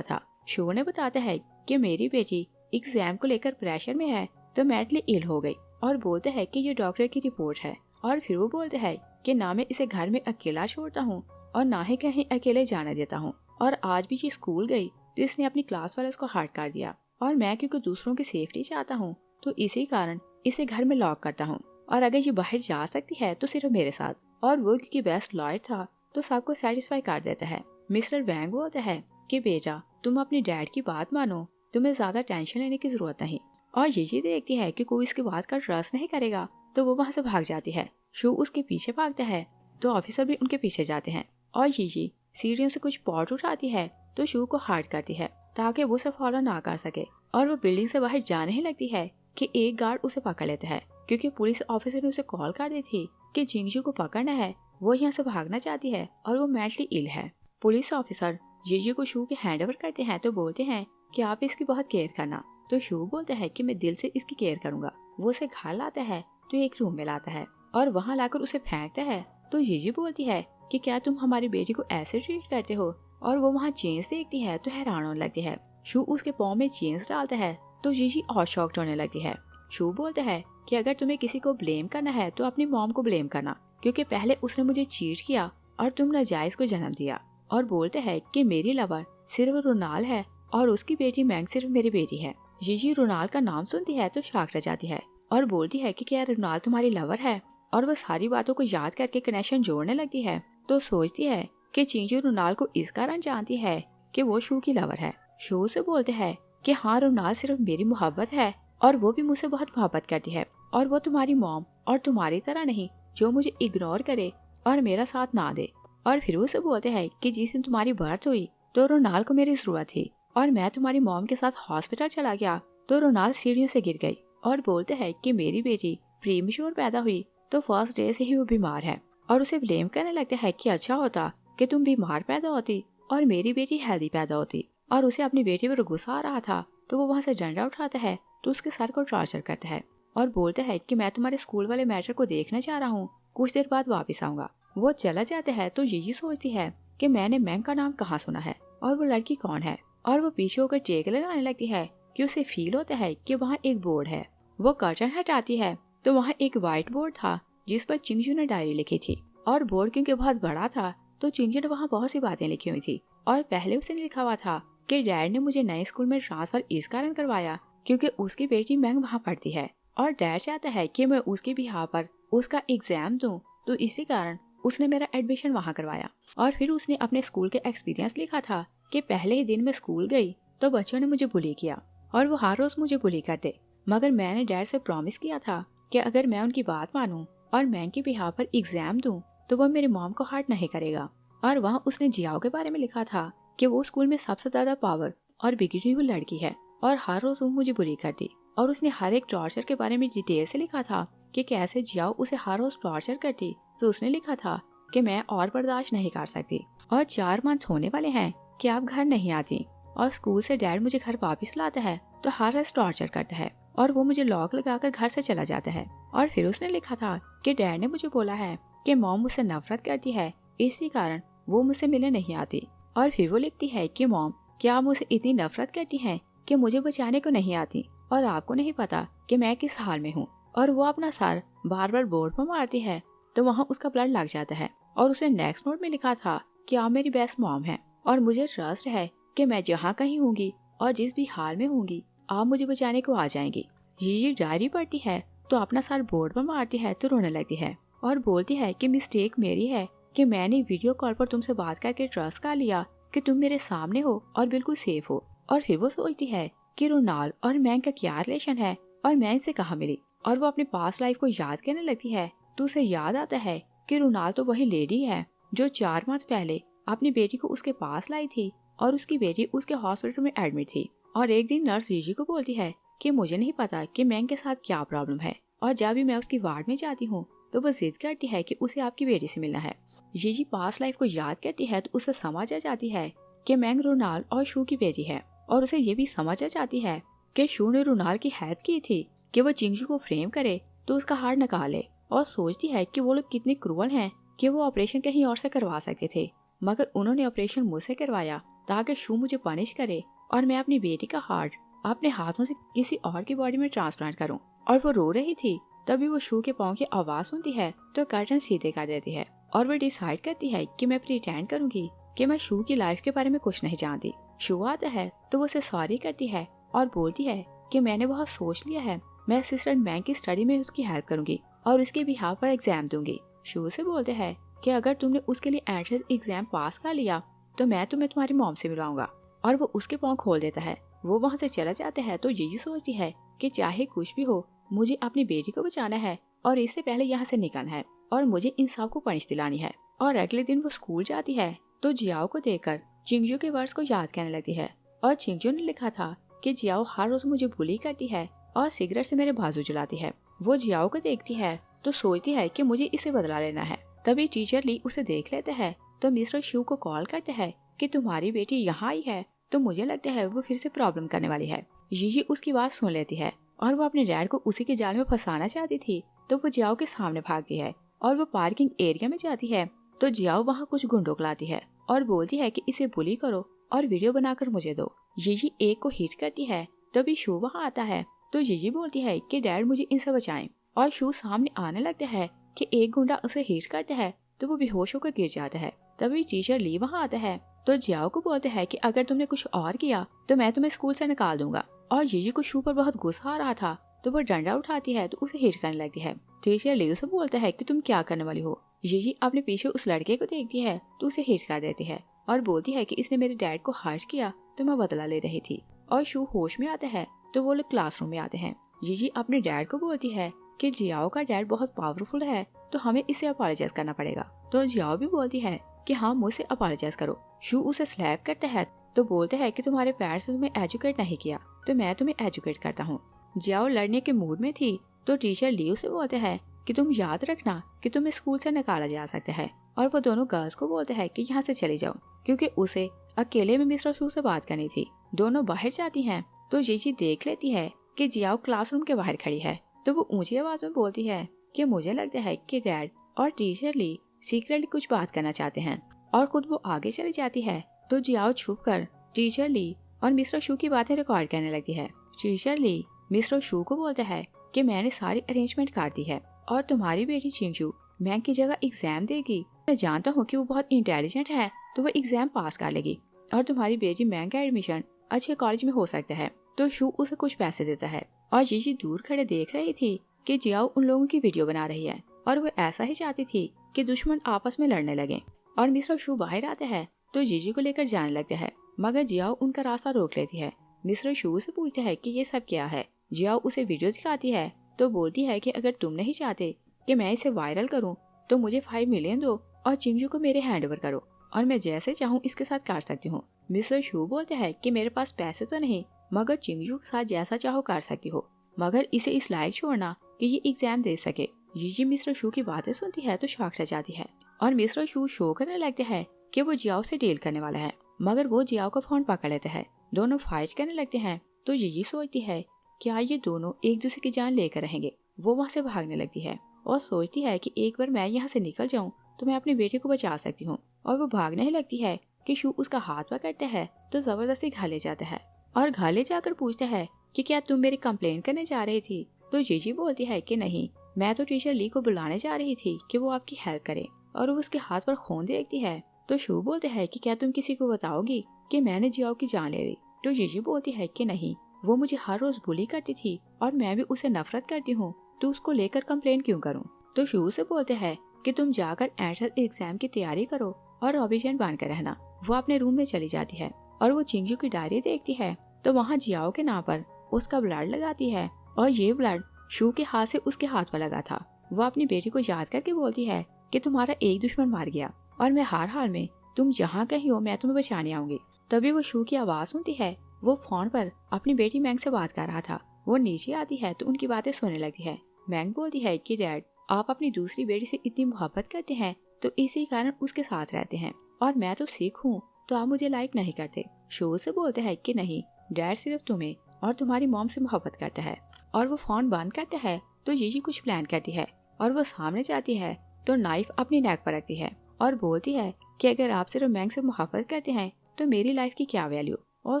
था। शो ने बताता है कि मेरी बेटी एग्जाम को लेकर प्रेशर में है तो मेंटली इल हो गई, और बोलते हैं कि ये डॉक्टर की रिपोर्ट है। और फिर वो बोलते हैं कि ना मैं इसे घर में अकेला छोड़ता हूँ और ना ही कहीं अकेले जाने देता हूँ। और आज भी ये स्कूल गई तो इसने अपनी क्लास वाले उसको हर्ट कर दिया, और मैं क्योंकि दूसरों की सेफ्टी चाहता हूँ तो इसी कारण इसे घर में लॉक करता हूँ, और अगर ये बाहर जा सकती है तो सिर्फ मेरे साथ। और वो क्योंकि बेस्ट लॉयर था तो सबको सेटिस्फाई कर देता है। मिस्टर वैंग बोलता है कि बेटा तुम अपनी डैड की बात मानो, तुम्हें ज्यादा टेंशन लेने की जरूरत नहीं। और ये देखती है कि कोई इसकी बात का ट्रस्ट नहीं करेगा तो वो वहाँ से भाग जाती है। शो उसके पीछे भागता है तो ऑफिसर भी उनके पीछे जाते हैं, और ये सीढ़ियों से कुछ पॉट उठाती है तो शो को हार्ड करती है ताकि वो उसे फॉलो ना कर सके। और वो बिल्डिंग से बाहर जाने ही लगती है कि एक गार्ड उसे पकड़ लेता है क्योंकि पुलिस ऑफिसर ने उसे कॉल कर दी थी कि जिंगजू को पकड़ना है। वो यहाँ से भागना चाहती है और वो मेंटली इल है। पुलिस ऑफिसर जीजू को शू के हैंड ओवर करते हैं तो बोलते हैं कि आप इसकी बहुत केयर करना। तो शू बोलता है कि मैं दिल से इसकी केयर करूंगा। वो उसे घर लाता है तो एक रूम में लाता है और वहाँ लाकर उसे फेंकता है। तो जीजी बोलती है कि क्या तुम हमारी बेटी को ऐसे ट्रीट करते हो, और वो वहाँ चेंज देखती है तो हैरान होने लगती है। शू उसके पाँव में चेंज डालता है तो जीजी और शॉक्ड होने लगती है। शू बोलता है कि अगर तुम्हें किसी को ब्लेम करना है तो अपनी मॉम को ब्लेम करना, क्योंकि पहले उसने मुझे चीट किया और तुम नाजायज को जन्म दिया। और बोलते हैं कि मेरी लवर सिर्फ रोनाल है और उसकी बेटी मैंग सिर्फ मेरी बेटी है। जीजी रोनाल का नाम सुनती है तो शॉक रह जाती है और बोलती है कि क्या रोनाल तुम्हारी लवर है, और वो सारी बातों को याद करके कनेक्शन जोड़ने लगती है। तो सोचती है कि चिंजू रोनाल को इस कारण जानती है कि वो शू की लवर है। शू से बोलते हैं कि हाँ रोनाल सिर्फ मेरी मोहब्बत है और वो भी मुझसे बहुत मोहब्बत करती है, और वो तुम्हारी मॉम और तुम्हारी तरह नहीं जो मुझे इग्नोर करे और मेरा साथ ना दे। और फिर उसे बोलते हैं कि जिस दिन तुम्हारी बर्थ हुई तो रोनाल को मेरी जरूरत थी, और मैं तुम्हारी मॉम के साथ हॉस्पिटल चला गया तो रोनाल सीढ़ियों से गिर गई। और बोलते हैं कि मेरी बेटी प्रीमेच्योर पैदा हुई तो फर्स्ट डे से ही वो बीमार है, और उसे ब्लेम करने लगते हैं कि अच्छा होता कि तुम बीमार पैदा होती और मेरी बेटी हेल्दी पैदा होती। और उसे अपनी बेटी पर गुस्सा आ रहा था तो वो वहाँ से डंडा उठाता है तो उसके सर को टॉर्चर करता है और बोलता है कि मैं तुम्हारे स्कूल वाले मैटर को देखना चाह रहा हूँ, कुछ देर बाद वापस आऊंगा। वो चला जाता है तो यही सोचती है कि मैंने मैंग का नाम कहाँ सुना है और वो लड़की कौन है, और वो पीछे होकर टेक लगाने लगती है कि उसे फील होता है कि वहाँ एक बोर्ड है। वो कर्टन हटाती है तो वहाँ एक व्हाइट बोर्ड था जिस पर चिंजू ने डायरी लिखी थी, और बोर्ड क्योंकि बहुत बड़ा था तो चिंजू ने वहाँ बहुत सी बातें लिखी हुई थी। और पहले उसने लिखा हुआ था कि डैड ने मुझे नए स्कूल में ट्रांसफर इस कारण करवाया क्योंकि उसकी बेटी मैंग वहाँ पढ़ती है, और डैड चाहता है कि मैं उसके बिहाफ पर उसका एग्जाम दूं, तो इसी कारण उसने मेरा एडमिशन वहाँ करवाया। और फिर उसने अपने स्कूल के एक्सपीरियंस लिखा था कि पहले ही दिन में स्कूल गई तो बच्चों ने मुझे बुली किया और वो हर रोज मुझे बुली करते, मगर मैंने डैड से प्रॉमिस किया था कि अगर मैं उनकी बात मानूं और मैंग के बिहाफ पर एग्जाम दूं तो वो मेरी मॉम को हर्ट नहीं करेगा। और वहाँ उसने जियाओ के बारे में लिखा था कि वो स्कूल में सबसे ज्यादा पावर और बिगड़ी हुई लड़की है और हर रोज वो मुझे बुली करती। और उसने हर एक टॉर्चर के बारे में डिटेल से लिखा था कि कैसे जियाओ उसे हर रोज टॉर्चर करती। तो उसने लिखा था कि मैं और बर्दाश्त नहीं कर सकती और 4 मंथ होने वाले हैं कि आप घर नहीं आती, और स्कूल से डैड मुझे घर वापस लाता है तो हर रोज टॉर्चर करता है और वो मुझे लॉक लगाकर घर से चला जाता है। और फिर उसने लिखा था कि डैड ने मुझे बोला है कि मॉम मुझसे नफरत करती है, इसी कारण वो मुझसे मिलने नहीं आती। और फिर वो लिखती है कि मॉम क्या आप मुझसे इतनी नफरत करती हैं कि मुझे बचाने को नहीं आती और आपको नहीं पता कि मैं किस हाल में हूँ। और वो अपना सर बार बार बोर्ड पर मारती है तो वहाँ उसका ब्लड लग जाता है। और उसे नेक्स्ट नोट में लिखा था कि आप मेरी बेस्ट मॉम है और मुझे ट्रस्ट है कि मैं जहाँ कहीं होंगी और जिस भी हाल में होंगी आप मुझे बचाने को आ जाएंगी। ये डायरी पढ़ती है तो अपना सर बोर्ड पर मारती है तो रोने लगती है और बोलती है कि मिस्टेक मेरी है कि मैंने वीडियो कॉल पर तुमसे बात करके ट्रस्ट कर लिया कि तुम मेरे सामने हो और बिल्कुल सेफ हो। और फिर वो सोचती है कि रोनाल और मैंग का क्या रिलेशन है और मैं इनसे कहाँ मिली, और वो अपनी पास्ट लाइफ को याद करने लगती है तो उसे याद आता है कि रोनाल तो वही लेडी है जो 4 मंथ पहले अपनी बेटी को उसके पास लाई थी और उसकी बेटी उसके हॉस्पिटल में एडमिट थी। और एक दिन नर्स जीजी को बोलती है कि मुझे नहीं पता कि मैंग के साथ क्या प्रॉब्लम है, और जब भी मैं उसकी वार्ड में जाती हूँ तो वो जिद करती है कि उसे आपकी बेटी से मिलना है। जीजी पास्ट लाइफ को याद करती है तो उसे समझ आ जाती है कि मैंग रोनाल और शू की बेटी है, और उसे ये भी समझ आ जाती है कि शू ने रोनाल की हेल्प की थी कि वो चिंगजू को फ्रेम करे तो उसका हार्ट निकाले। और सोचती है कि वो लोग कितने क्रूअल हैं कि वो ऑपरेशन कहीं और से करवा सकते थे, मगर उन्होंने ऑपरेशन मुझसे करवाया ताकि शू मुझे पनिश करे और मैं अपनी बेटी का हार्ट अपने हाथों से किसी और की बॉडी में ट्रांसप्लांट करूं। और वो रो रही थी, तभी वो शू के पाँव की आवाज सुनती है तो कर्टन सीधे कर देती है और वो डिसाइड करती है कि मैं प्रिटेंड करूंगी कि मैं शू की लाइफ के बारे में कुछ नहीं जानती। शू आता है तो वो उसे सॉरी करती है और बोलती है कि मैंने बहुत सोच लिया है, मैं असिस्टेंट मैंग की स्टडी में उसकी हेल्प करूंगी और उसके बिहाफ पर एग्जाम दूंगी। शू से बोलते हैं कि अगर तुमने उसके लिए एंट्रेंस एग्जाम पास कर लिया तो मैं तुम्हें तुम्हारी मॉम से मिलवाऊंगा। और वो उसके पाँव खोल देता है। वो वहाँ से चला जाता है तो जीजी सोचती है कि चाहे कुछ भी हो मुझे अपनी बेटी को बचाना है और इससे पहले यहाँ से निकलना है और मुझे इन सब को पनिश दिलानी है। और अगले दिन वो स्कूल जाती है तो जियाओ को देखकर चिंगजू के वर्ड्स को याद करने लगती है। और चिंगजू ने लिखा था कि जियाओ हर रोज मुझे बुली करती है और सिगरेट से मेरे बाजू जलाती है। वो जियाओ को देखती है तो सोचती है कि मुझे इसे बदला लेना है। तभी टीचर ली उसे देख लेते हैं तो मिस्टर शू को कॉल करते हैं कि तुम्हारी बेटी यहाँ आई है, तो मुझे लगता है वो फिर से प्रॉब्लम करने वाली है। जीजी उसकी बात सुन लेती है और वो अपने डैड को उसी के जाल में फंसाना चाहती थी तो वो जियाओ के सामने भागती है और वो पार्किंग एरिया में जाती है तो जियाओ वहाँ कुछ गुंडों को लाती है और बोलती है कि इसे बुली करो और वीडियो बनाकर मुझे दो। जीजी एक को हिट करती है तभी शू वहाँ आता है तो जीजी बोलती है कि डैड मुझे इनसे बचाएं और शू सामने आने लगता है कि एक गुंडा उसे हिट करता है तो वो बेहोश होकर गिर जाता है। तभी टीचर ली वहाँ आता है तो जियाओ को बोलते हैं कि अगर तुमने कुछ और किया तो मैं तुम्हें स्कूल से निकाल दूंगा। और जीजी को शू पर बहुत गुस्सा आ रहा था तो वो डंडा उठाती है तो उसे हिट करने लगती है। टीचर ली उसे बोलता है कि तुम क्या करने वाली हो। जीजी अपने पीछे उस लड़के को देखती है तो उसे हिट कर देती है और बोलती है कि इसने मेरे डैड को हर्ट किया तो मैं बदला ले रही थी। और शू होश में आता है तो वो लोग क्लासरूम में आते हैं। जीजी अपने डैड को बोलती है कि जियाओ का डैड बहुत पावरफुल है तो हमें इसे अपोलोजाइज करना पड़ेगा। तो जियाओ भी बोलती है कि हाँ मुझसे अपोलोजाइज करो। शू उसे स्लैप करता है तो बोलते हैं कि तुम्हारे पेरेंट्स ने तुम्हें एजुकेट नहीं किया तो मैं तुम्हें एजुकेट करता हूँ। जियाओ लड़ने के मूड में थी तो टीचर लियो से बोलते हैं कि तुम याद रखना कि तुम्हें स्कूल से निकाला जा सकता है। और वो दोनों गर्ल्स को बोलते हैं कि यहाँ से चली जाओ क्योंकि उसे अकेले में मिस्टर शू से बात करनी थी। दोनों बाहर जाती हैं तो जीजी देख लेती है कि जियाओ क्लासरूम के बाहर खड़ी है तो वो ऊंची आवाज में बोलती है कि मुझे लगता है कि डैड और टीचर ली सीक्रेटली कुछ बात करना चाहते हैं। और खुद वो आगे चली जाती है तो जियाओ छुप कर टीचर ली और मिस्टर शू की बातें रिकॉर्ड करने लगती है। टीचर ली मिस्टर शू को बोलता है कि मैंने सारी अरेंजमेंट कर दी है और तुम्हारी बेटी चिंगजू मैंग की जगह एग्जाम देगी। मैं जानता हूँ कि वो बहुत इंटेलिजेंट है तो वो एग्जाम पास कर लेगी और तुम्हारी बेटी मैंग का एडमिशन अच्छे कॉलेज में हो सकता है। तो शू उसे कुछ पैसे देता है और जीजी दूर खड़े देख रही थी कि जियाओ उन लोगों की वीडियो बना रही है और वो ऐसा ही चाहती थी कि दुश्मन आपस में लड़ने लगे। और मिस्टर शू बाहर आते हैं तो जीजी को लेकर जाने लगते हैं मगर जियाओ उनका रास्ता रोक लेती है। मिस्टर शू से पूछते हैं कि ये सब क्या है। जियाओ उसे वीडियो दिखाती है तो बोलती है कि अगर तुम नहीं चाहते कि मैं इसे वायरल करूं तो मुझे 5 मिलियन दो और चिंगजू को मेरे हैंड ओवर करो और मैं जैसे चाहूँ इसके साथ कर सकती हूँ। मिस्टर शू बोलते हैं कि मेरे पास पैसे तो नहीं मगर चिंगजू के साथ जैसा चाहो कर सकती हो, मगर इसे इस लायक छोड़ना कि ये एग्जाम दे सके। जीजी मिस्टर शू की बातें सुनती है तो शॉक रह जाती है और मिस्टर शू शो करने लगते हैं कि वो जियाओ से डील करने वाला है मगर वो जियाओ का फोन पकड़ लेते हैं। दोनों फाइट करने लगते हैं तो जीजी सोचती है क्या ये दोनों एक दूसरे की जान लेकर रहेंगे। वो वहाँ से भागने लगती है और सोचती है कि एक बार मैं यहाँ से निकल जाऊँ तो मैं अपनी बेटी को बचा सकती हूँ। और वो भागने ही लगती है कि शू उसका हाथ पकड़ता है तो जबरदस्ती घर ले जाता है और घर ले जाकर पूछता है कि क्या तुम मेरी कंप्लेन करने जा रही थी। तो जीजी बोलती है कि नहीं, मैं तो टीचर ली को बुलाने जा रही थी कि वो आपकी हेल्प करे। और वो उसके हाथ पर खून देखती है तो शू बोलते है कि क्या तुम किसी को बताओगी कि मैंने जियाओ की जान ले ली। तो जीजी बोलती है कि नहीं, वो मुझे हर रोज बुली करती थी और मैं भी उसे नफरत करती हूँ तो उसको लेकर कंप्लेन क्यों करूँ। तो शू से बोलते हैं कि तुम जाकर एंट्रेंस एग्जाम की तैयारी करो और ऑबिजेंट बनकर रहना। वो अपने रूम में चली जाती है और वो चिंगजू की डायरी देखती है तो वहाँ जियाओ के नाम पर उसका ब्लड लगाती है और ये ब्लड शू के हाथ से उसके हाथ पर लगा था। वो अपनी बेटी को याद करके बोलती है कि तुम्हारा एक दुश्मन मार गया और मैं हर हाल में तुम जहाँ कहीं हो मैं तुम्हें बचाने आऊंगी। तभी वो शू की आवाज सुनती है। वो फोन पर अपनी बेटी मैंग से बात कर रहा था। वो नीचे आती है तो उनकी बातें सुनने लगती है। मैंग बोलती है कि डैड आप अपनी दूसरी बेटी से इतनी मोहब्बत करते हैं तो इसी कारण उसके साथ रहते हैं और मैं तो सिख हूँ तो आप मुझे लाइक नहीं करते। शो से बोलते हैं कि नहीं, डैड सिर्फ तुम्हें और तुम्हारी मॉम से मोहब्बत करता है। और वो फोन बंद करता है तो जीजी कुछ प्लान करती है और वो सामने जाती है तो नाइफ अपनी नेक पर रखती है और बोलती है कि अगर आप सिर्फ मैंग से मोहब्बत करते हैं तो मेरी लाइफ की क्या वैल्यू, और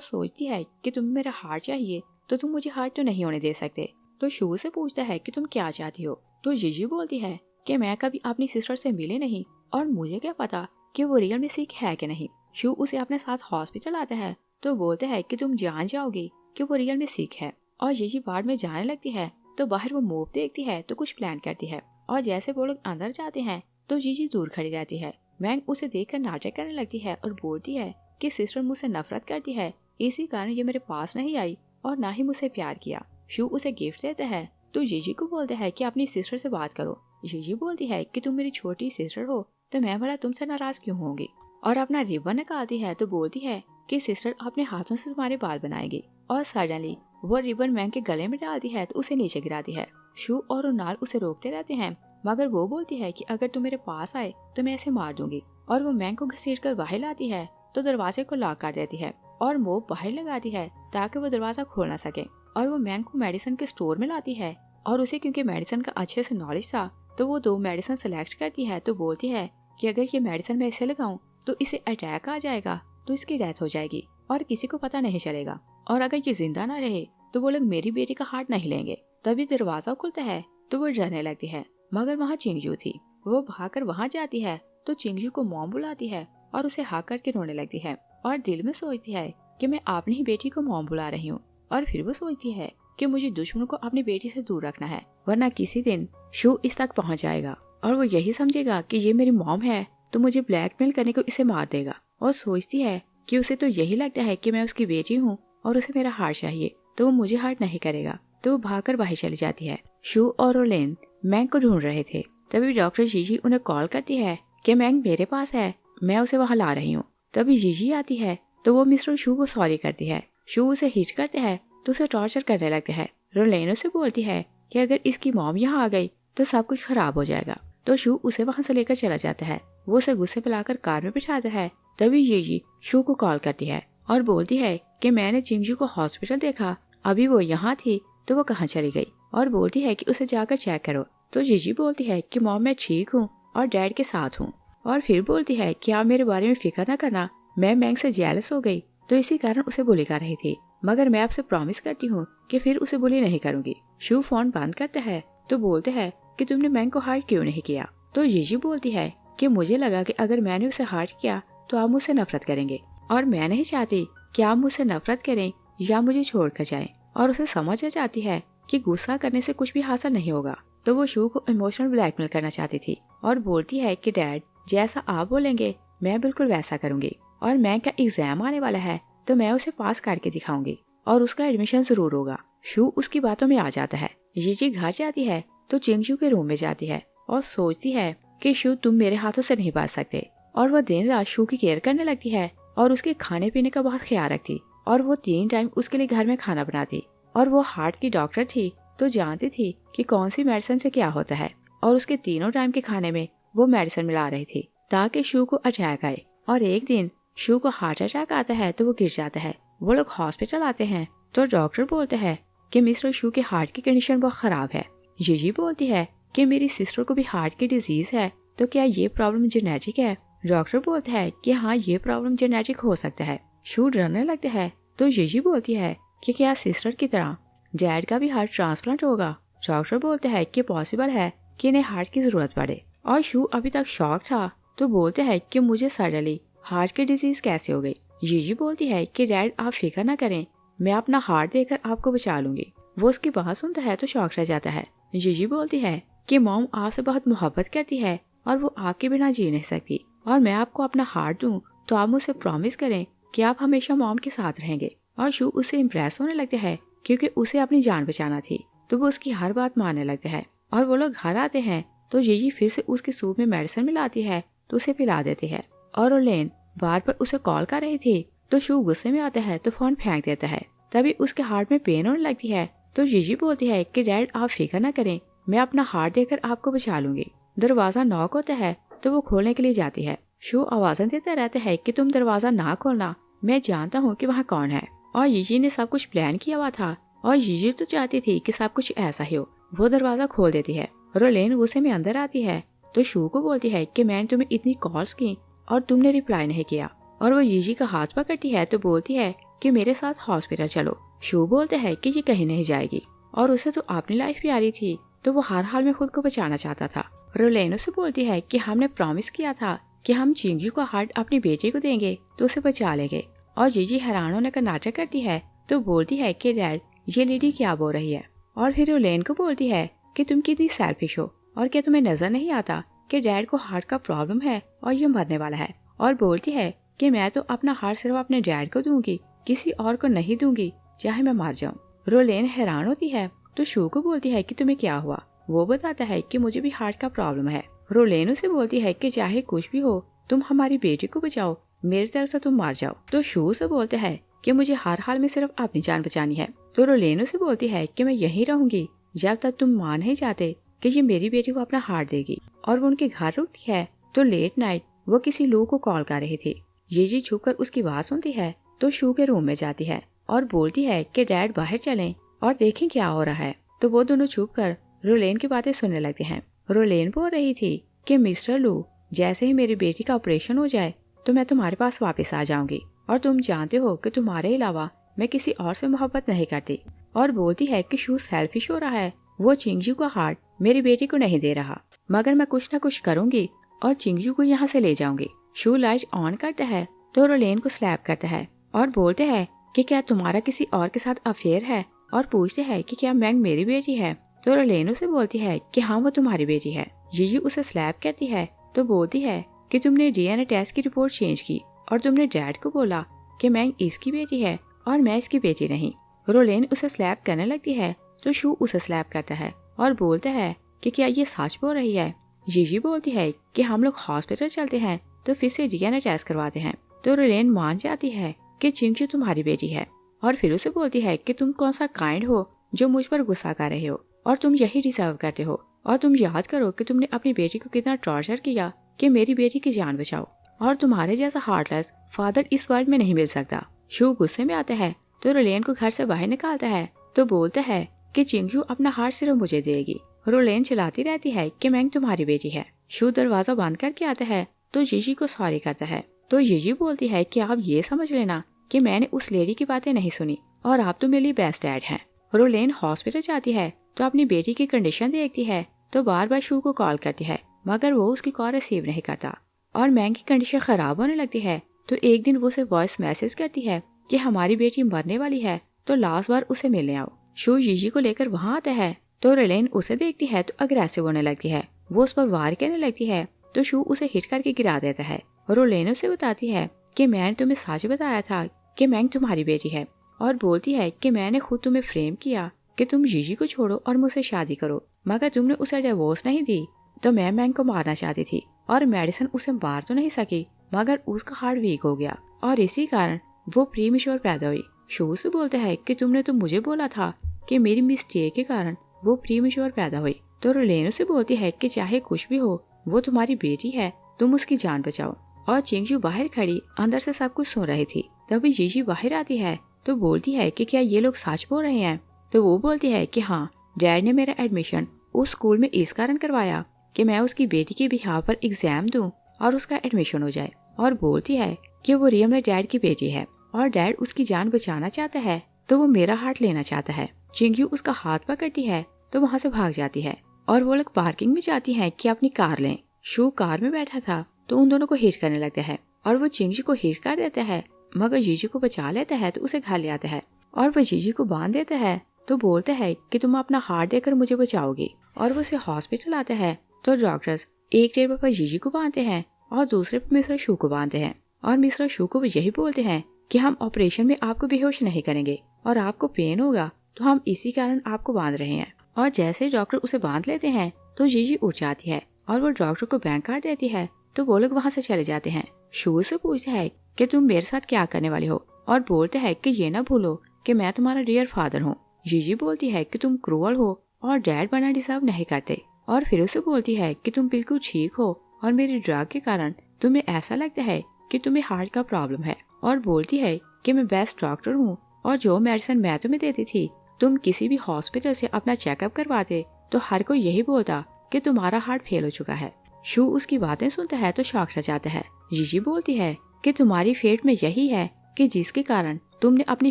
सोचती है कि तुम्हें मेरा हार्ट चाहिए तो तुम मुझे हार्ट तो नहीं होने दे सकते। तो शू से पूछता है कि तुम क्या चाहती हो। तो जीजी बोलती है कि मैं कभी अपनी सिस्टर से मिली नहीं और मुझे क्या पता कि वो रियल में सिक है कि नहीं। शू उसे अपने साथ हॉस्पिटल आता है तो बोलते हैं कि तुम जान जाओगी कि वो रियल में सिक है। और जीजी वार्ड में जाने लगती है तो बाहर वो मूव देखती है तो कुछ प्लान करती है, और जैसे वो लोग अंदर जाते हैं तो जीजी दूर खड़ी रहती है। मैंग उसे देखकर नाटक करने लगती है और बोलती है कि सिस्टर मुझसे नफरत करती है, इसी कारण ये मेरे पास नहीं आई और ना ही मुझसे प्यार किया। शू उसे गिफ्ट देता है तो जीजी को बोलता है कि अपनी सिस्टर से बात करो। जीजी बोलती है कि तुम मेरी छोटी सिस्टर हो तो मैं भला तुमसे नाराज क्यों होंगी, और अपना रिबन निकालती है तो बोलती है कि सिस्टर अपने हाथों से तुम्हारे बाल बनाएगी। और सडनली वो रिबन मैंग के गले में डालती है तो उसे नीचे गिराती है। शू और रोनाल्ड उसे रोकते रहते हैं मगर वो बोलती है कि अगर तुम मेरे पास आए तो मैं इसे मार दूंगी। और वो मैंग को घसीट कर बाहर लाती है तो दरवाजे को लॉक कर देती है और मोब बाहर लगाती है ताकि वो दरवाजा खोल ना सके। और वो मैंग को मेडिसिन के स्टोर में लाती है और उसे क्योंकि मेडिसिन का अच्छे से नॉलेज था तो वो 2 मेडिसिन सेलेक्ट करती है। तो बोलती है कि अगर ये मेडिसिन मैं इसे लगाऊं तो इसे अटैक आ जाएगा तो इसकी डेथ हो जाएगी और किसी को पता नहीं चलेगा, और अगर ये जिंदा ना रहे तो वो लोग मेरी बेटी का हार्ट नहीं लेंगे। तभी दरवाजा खुलता है तो वो डरने लगती है मगर वहाँ चिंगजू थी। वो भागकर वहाँ जाती है तो चिंगजू को मॉम बुलाती है और उसे हाँ करके रोने लगती है और दिल में सोचती है कि मैं अपनी ही बेटी को मॉम बुला रही हूँ। और फिर वो सोचती है कि मुझे दुश्मनों को अपनी बेटी से दूर रखना है वरना किसी दिन शू इस तक पहुँच जाएगा और वो यही समझेगा कि ये मेरी मॉम है तो मुझे ब्लैकमेल करने को इसे मार देगा। और सोचती है कि उसे तो यही लगता है कि मैं उसकी बेटी हूँ और उसे मेरा हार्ट चाहिए तो वो मुझे हार्ट नहीं करेगा। तो वो भागकर बाहर चली जाती है। शू और ओलेन मैंग को ढूंढ रहे थे तभी डॉक्टर जीजी उन्हें कॉल करती है कि मैंग मेरे पास है, मैं उसे वहाँ ला रही हूँ। तभी जीजी आती है तो वो मिस्टर शू को सॉरी करती है। शू उसे हिच करते हैं तो उसे टॉर्चर करने लगते हैं। रोलेन उसे बोलती है कि अगर इसकी मॉम यहाँ आ गई तो सब कुछ खराब हो जाएगा। तो शू उसे वहाँ से लेकर चला जाता है। वो उसे गुस्से में लाकर कार में बिठाता है। तभी जीजी शू को कॉल करती है और बोलती है कि मैंने चिंगजू को हॉस्पिटल देखा, अभी वो यहाँ थी तो वो कहाँ चली गई, और बोलती है कि उसे जाकर चेक करो। तो जीजी बोलती है कि मॉम मैं ठीक हूँ और डैड के साथ हूँ, और फिर बोलती है कि आप मेरे बारे में फिक्र न करना, मैं मैंग से जेलस हो गई तो इसी कारण उसे बुली कर रही थी, मगर मैं आपसे प्रॉमिस करती हूँ कि फिर उसे बुली नहीं करूंगी। शू फोन बंद करता है तो बोलते हैं कि तुमने मैंग को हार्ट क्यों नहीं किया। तो जीजी बोलती है कि मुझे लगा कि अगर मैंने उसे हार्ट किया तो आप मुझसे नफरत करेंगे और मैं नहीं चाहती कि आप मुझसे नफरत करें या मुझे छोड़कर जाएं। और उसे समझ आ जाती है कि गुस्सा करने से कुछ भी हासिल नहीं होगा। तो वो शू को इमोशनल ब्लैकमेल करना चाहती थी और बोलती है कि डैड जैसा आप बोलेंगे मैं बिल्कुल वैसा करूंगी, और मैंग का एग्जाम आने वाला है तो मैं उसे पास करके दिखाऊंगी और उसका एडमिशन जरूर होगा। शू उसकी बातों में आ जाता है। जीजी घर जाती है तो चिंगजू के रूम में जाती है और सोचती है कि शू तुम मेरे हाथों से नहीं बच सकते, और वो दिन रात शू की केयर करने लगती है और उसके खाने पीने का बहुत ख्याल रखती, और वो 3 टाइम उसके लिए घर में खाना बनाती। और वो हार्ट की डॉक्टर थी तो जानती थी कि कौन सी मेडिसिन से क्या होता है, और उसके 3 टाइम के खाने में वो मेडिसिन मिला रही थी ताकि शू को अटैक आए। और एक दिन शू को हार्ट अटैक आता है तो वो गिर जाता है। वो लोग हॉस्पिटल आते हैं तो डॉक्टर बोलते हैं कि मिस्टर शू के हार्ट की कंडीशन बहुत खराब है। जीजी बोलती है कि मेरी सिस्टर को भी हार्ट की डिजीज है तो क्या ये प्रॉब्लम जेनेटिक है। डॉक्टर बोलता है कि हाँ ये प्रॉब्लम जेनेटिक हो सकता है। शू डरने लगता है तो जीजी बोलती है कि क्या सिस्टर की तरह डैड का भी हार्ट ट्रांसप्लांट होगा। डॉक्टर बोलते हैं कि पॉसिबल है कि इन्हें हार्ट की जरूरत पड़े, और शू अभी तक शॉक था तो बोलते हैं कि मुझे सडनली हार्ट की डिजीज कैसे हो गई। जीजी बोलती है कि डैड आप फिक्र ना करें, मैं अपना हार्ट देकर आपको बचा लूंगी। वो उसकी बात सुनता है तो शॉक रह जाता है। जीजी बोलती है कि मॉम आपसे बहुत मोहब्बत करती है और वो आपके बिना जी नहीं सकती, और मैं आपको अपना हार्ट दूं तो आप मुझसे प्रॉमिस करें कि आप हमेशा मॉम के साथ रहेंगे। और शू उससे इम्प्रेस होने लगता है क्योंकि उसे अपनी जान बचाना थी, तो वो उसकी हर बात मानने लगता है। और वो लोग घर आते हैं तो जीजी फिर से उसके सूप में मेडिसिन मिलाती है तो उसे पिला देती है। और ओलेन बार पर उसे कॉल कर रही थी तो शू गुस्से में आता है तो फोन फेंक देता है। तभी उसके हार्ट में पेन होने लगती है तो जीजी बोलती है कि डैड आप फिक्र न करें, मैं अपना हार्ट देकर आपको बचा लूंगी। दरवाजा नॉक होता है तो वो खोलने के लिए जाती है। शू आवाजें देता रहता है कि तुम दरवाजा ना खोलना, मैं जानता हूँ कि वहाँ कौन है। और जीजी ने सब कुछ प्लान किया हुआ था और जीजी तो चाहती थी कि सब कुछ ऐसा ही हो। वो दरवाजा खोल देती है रोलेन गुस्से में अंदर आती है तो शू को बोलती है कि मैंने तुम्हें इतनी कॉल्स की और तुमने रिप्लाई नहीं किया। और वो जीजी का हाथ पकड़ती है तो बोलती है कि मेरे साथ हॉस्पिटल चलो। शू बोलते है कि ये कहीं नहीं जाएगी और उसे तो अपनी लाइफ प्यारी थी, तो वो हर हाल में खुद को बचाना चाहता था। रोलेन उसे बोलती है कि हमने प्रॉमिस किया था कि हम चिंगजू का हार्ट अपनी बेटी को देंगे तो उसे बचा लेंगे। और जीजी हैरान होने का नाटक करती है तो बोलती है कि डैड ये लेडी क्या बोल रही है। और फिर रोलेन को बोलती है कि तुम कितनी सेल्फिश हो और क्या तुम्हें नजर नहीं आता कि डैड को हार्ट का प्रॉब्लम है और ये मरने वाला है। और बोलती है कि मैं तो अपना हार्ट सिर्फ अपने डैड को दूंगी, किसी और को नहीं दूंगी, चाहे मैं मर जाऊं। रोलेन हैरान होती है तो शू को बोलती है कि तुम्हें क्या हुआ। वो बताता है कि मुझे भी हार्ट का प्रॉब्लम है। रोलेन उसे बोलती है कि चाहे कुछ भी हो तुम हमारी बेटी को बचाओ, मेरी तरफ से तुम मार जाओ। तो शू से बोलते है कि मुझे हर हाल में सिर्फ अपनी जान बचानी है। तो रोलेन उसे बोलती है कि मैं यहीं रहूंगी जब तक तुम मान नहीं जाते कि ये मेरी बेटी को अपना हार्ट देगी। और वो उनके घर रुकती है तो लेट नाइट वो किसी लोग को कॉल कर रही थी। ये छुपकर उसकी बात सुनती है तो शू के रूम में जाती है और बोलती है कि डैड बाहर चलें और देखें क्या हो रहा है। तो वो दोनों छुपकर रोलेन की बातें सुनने लगते हैं। रोलेन बोल रही थी कि मिस्टर लू, जैसे ही मेरी बेटी का ऑपरेशन हो जाए तो मैं तुम्हारे पास वापस आ जाऊंगी और तुम जानते हो कि तुम्हारे अलावा मैं किसी और से मोहब्बत नहीं करती। और बोलती है कि शू सेल्फिश हो रहा है, वो चिंगजू का हार्ट मेरी बेटी को नहीं दे रहा, मगर मैं कुछ न कुछ करूंगी और चिंगजू को यहाँ से ले जाऊंगी। शू लाइट ऑन करता है तो रोलेन को स्लैप करता है और बोलते हैं कि क्या तुम्हारा किसी और के साथ अफेयर है, और पूछते हैं कि क्या मैंग मेरी बेटी है। तो रोलेन उसे बोलती है कि हाँ वो तुम्हारी बेटी है। जीजू उसे स्लैप करती है तो बोलती है कि तुमने डीएनए टेस्ट की रिपोर्ट चेंज की और तुमने डैड को बोला कि मैंग इसकी बेटी है और मैं इसकी बेटी नहीं। रोलेन उसे स्लैप करने लगती है तो शू उसे स्लैप करता है और बोलता है कि क्या ये सच बोल रही है। जीजी बोलती है कि हम लोग हॉस्पिटल चलते हैं तो फिर से डीएनए टेस्ट करवाते हैं। तो रोलेन मान जाती है कि चिंगजू तुम्हारी बेटी है और फिर उसे बोलती है कि तुम कौन सा काइंड हो जो मुझ पर गुस्सा कर रहे हो और तुम यही डिजर्व करते हो। और तुम याद करो कि तुमने अपनी बेटी को कितना टॉर्चर किया कि मेरी बेटी की जान बचाओ, और तुम्हारे जैसा हार्टलेस फादर इस वर्ल्ड में नहीं मिल सकता। शू गुस्से में आता है तो रोलेन को घर से बाहर निकालता है तो बोलता है कि चिंगजू अपना हार्ट सिर्फ मुझे देगी। रोलेन चिल्लाती रहती है कि मैंग तुम्हारी बेटी है। शू दरवाजा बंद करके आता है तो जीजी को सॉरी करता है। तो जीजी बोलती है कि आप ये समझ लेना कि मैंने उस लेडी की बातें नहीं सुनी और आप तो मेरे लिए बेस्ट डैड हैं। रोलेन हॉस्पिटल जाती है तो अपनी बेटी की कंडीशन देखती है तो बार बार शू को कॉल करती है, मगर वो उसकी कॉल रिसीव नहीं करता। और मैंग की कंडीशन खराब होने लगती है तो एक दिन वो उसे वॉइस मैसेज करती है कि हमारी बेटी मरने वाली है तो लास्ट बार उसे मिलने आओ। शू जीजी को लेकर वहाँ आता है तो रोलेन उसे देखती है तो अग्रेसिव होने लगती है। वो उस पर वार करने लगती है तो शू उसे हिट करके गिरा देता है। रोलेन उसे बताती है कि मैंने तुम्हें सच बताया था कि मैंग तुम्हारी बेटी है, और बोलती है कि मैंने खुद तुम्हें फ्रेम किया कि तुम जीजी को छोड़ो और मुझसे शादी करो, मगर तुमने उसे डिवोर्स नहीं दी तो मैं मैंग को मारना चाहती थी और मेडिसिन उसे मार तो नहीं सकी, मगर उसका हार्ट वीक हो गया और इसी कारण वो प्रीमेच्योर पैदा हुई। शू से बोलता है कि तुमने तो मुझे बोला था कि मेरी मिस्टेक के कारण वो प्रीमेच्योर पैदा हुई। तो रोलेन से बोलती है कि चाहे कुछ भी हो वो तुम्हारी बेटी है, तुम उसकी जान बचाओ। और चिंगजू बाहर खड़ी अंदर से सब कुछ सुन रही थी। तभी जीजी बाहर आती है तो बोलती है कि क्या ये लोग सच बोल रहे हैं। तो वो बोलती है कि हाँ, डैड ने मेरा एडमिशन उस स्कूल में इस कारण करवाया कि मैं उसकी बेटी के बिहाव पर एग्जाम दूं और उसका एडमिशन हो जाए। और बोलती है कि वो रियम में डैड की बेटी है और डैड उसकी जान बचाना चाहता है तो वो मेरा हार्ट लेना चाहता है। चिंगजू उसका हाथ पकड़ती है तो वहाँ से भाग जाती है और वो लोग पार्किंग में जाती है कि अपनी कार लें। शू कार में बैठा था तो उन दोनों को हिट करने लगता है और वो चिंगजू को हिट कर देता है, मगर जीजी को बचा लेता है तो उसे घर ले आता है और वो जीजी को बांध देता है तो बोलता है कि तुम अपना हार्ट देकर मुझे बचाओगी। और वो उसे हॉस्पिटल आता है तो डॉक्टर्स एक टेबल पर जीजी को बांधते हैं और दूसरे पर मिस्टर शू को बांधते हैं और मिस्टर शू को यही बोलते हैं कि हम ऑपरेशन में आपको बेहोश नहीं करेंगे और आपको पेन होगा तो हम इसी कारण आपको बांध रहे हैं। और जैसे डॉक्टर उसे बांध लेते हैं तो जीजी उठ जाती है और वो डॉक्टर को बैंक कार्ड देती है तो वो लोग वहाँ से चले जाते हैं। शू से पूछता है कि तुम मेरे साथ क्या करने वाले हो और बोलते है कि ये ना भूलो कि मैं तुम्हारा डियर फादर हूँ। जीजी बोलती है कि तुम क्रूअल हो और डैड बनना डिजर्व नहीं करते और फिर उसे बोलती है कि तुम बिल्कुल ठीक हो और मेरी ड्रग के कारण तुम्हें ऐसा लगता है कि तुम्हें हार्ट का प्रॉब्लम है। और बोलती है कि मैं बेस्ट डॉक्टर हूँ और जो मेडिसिन मैं तुम्हें देती थी तुम किसी भी हॉस्पिटल से अपना चेकअप करवाते तो हर कोई यही बोलता कि तुम्हारा हार्ट फेल हो चुका है। शू उसकी बातें सुनता है तो शॉक रह जाता है। जीजी बोलती है कि तुम्हारी फेट में यही है कि जिसके कारण तुमने अपनी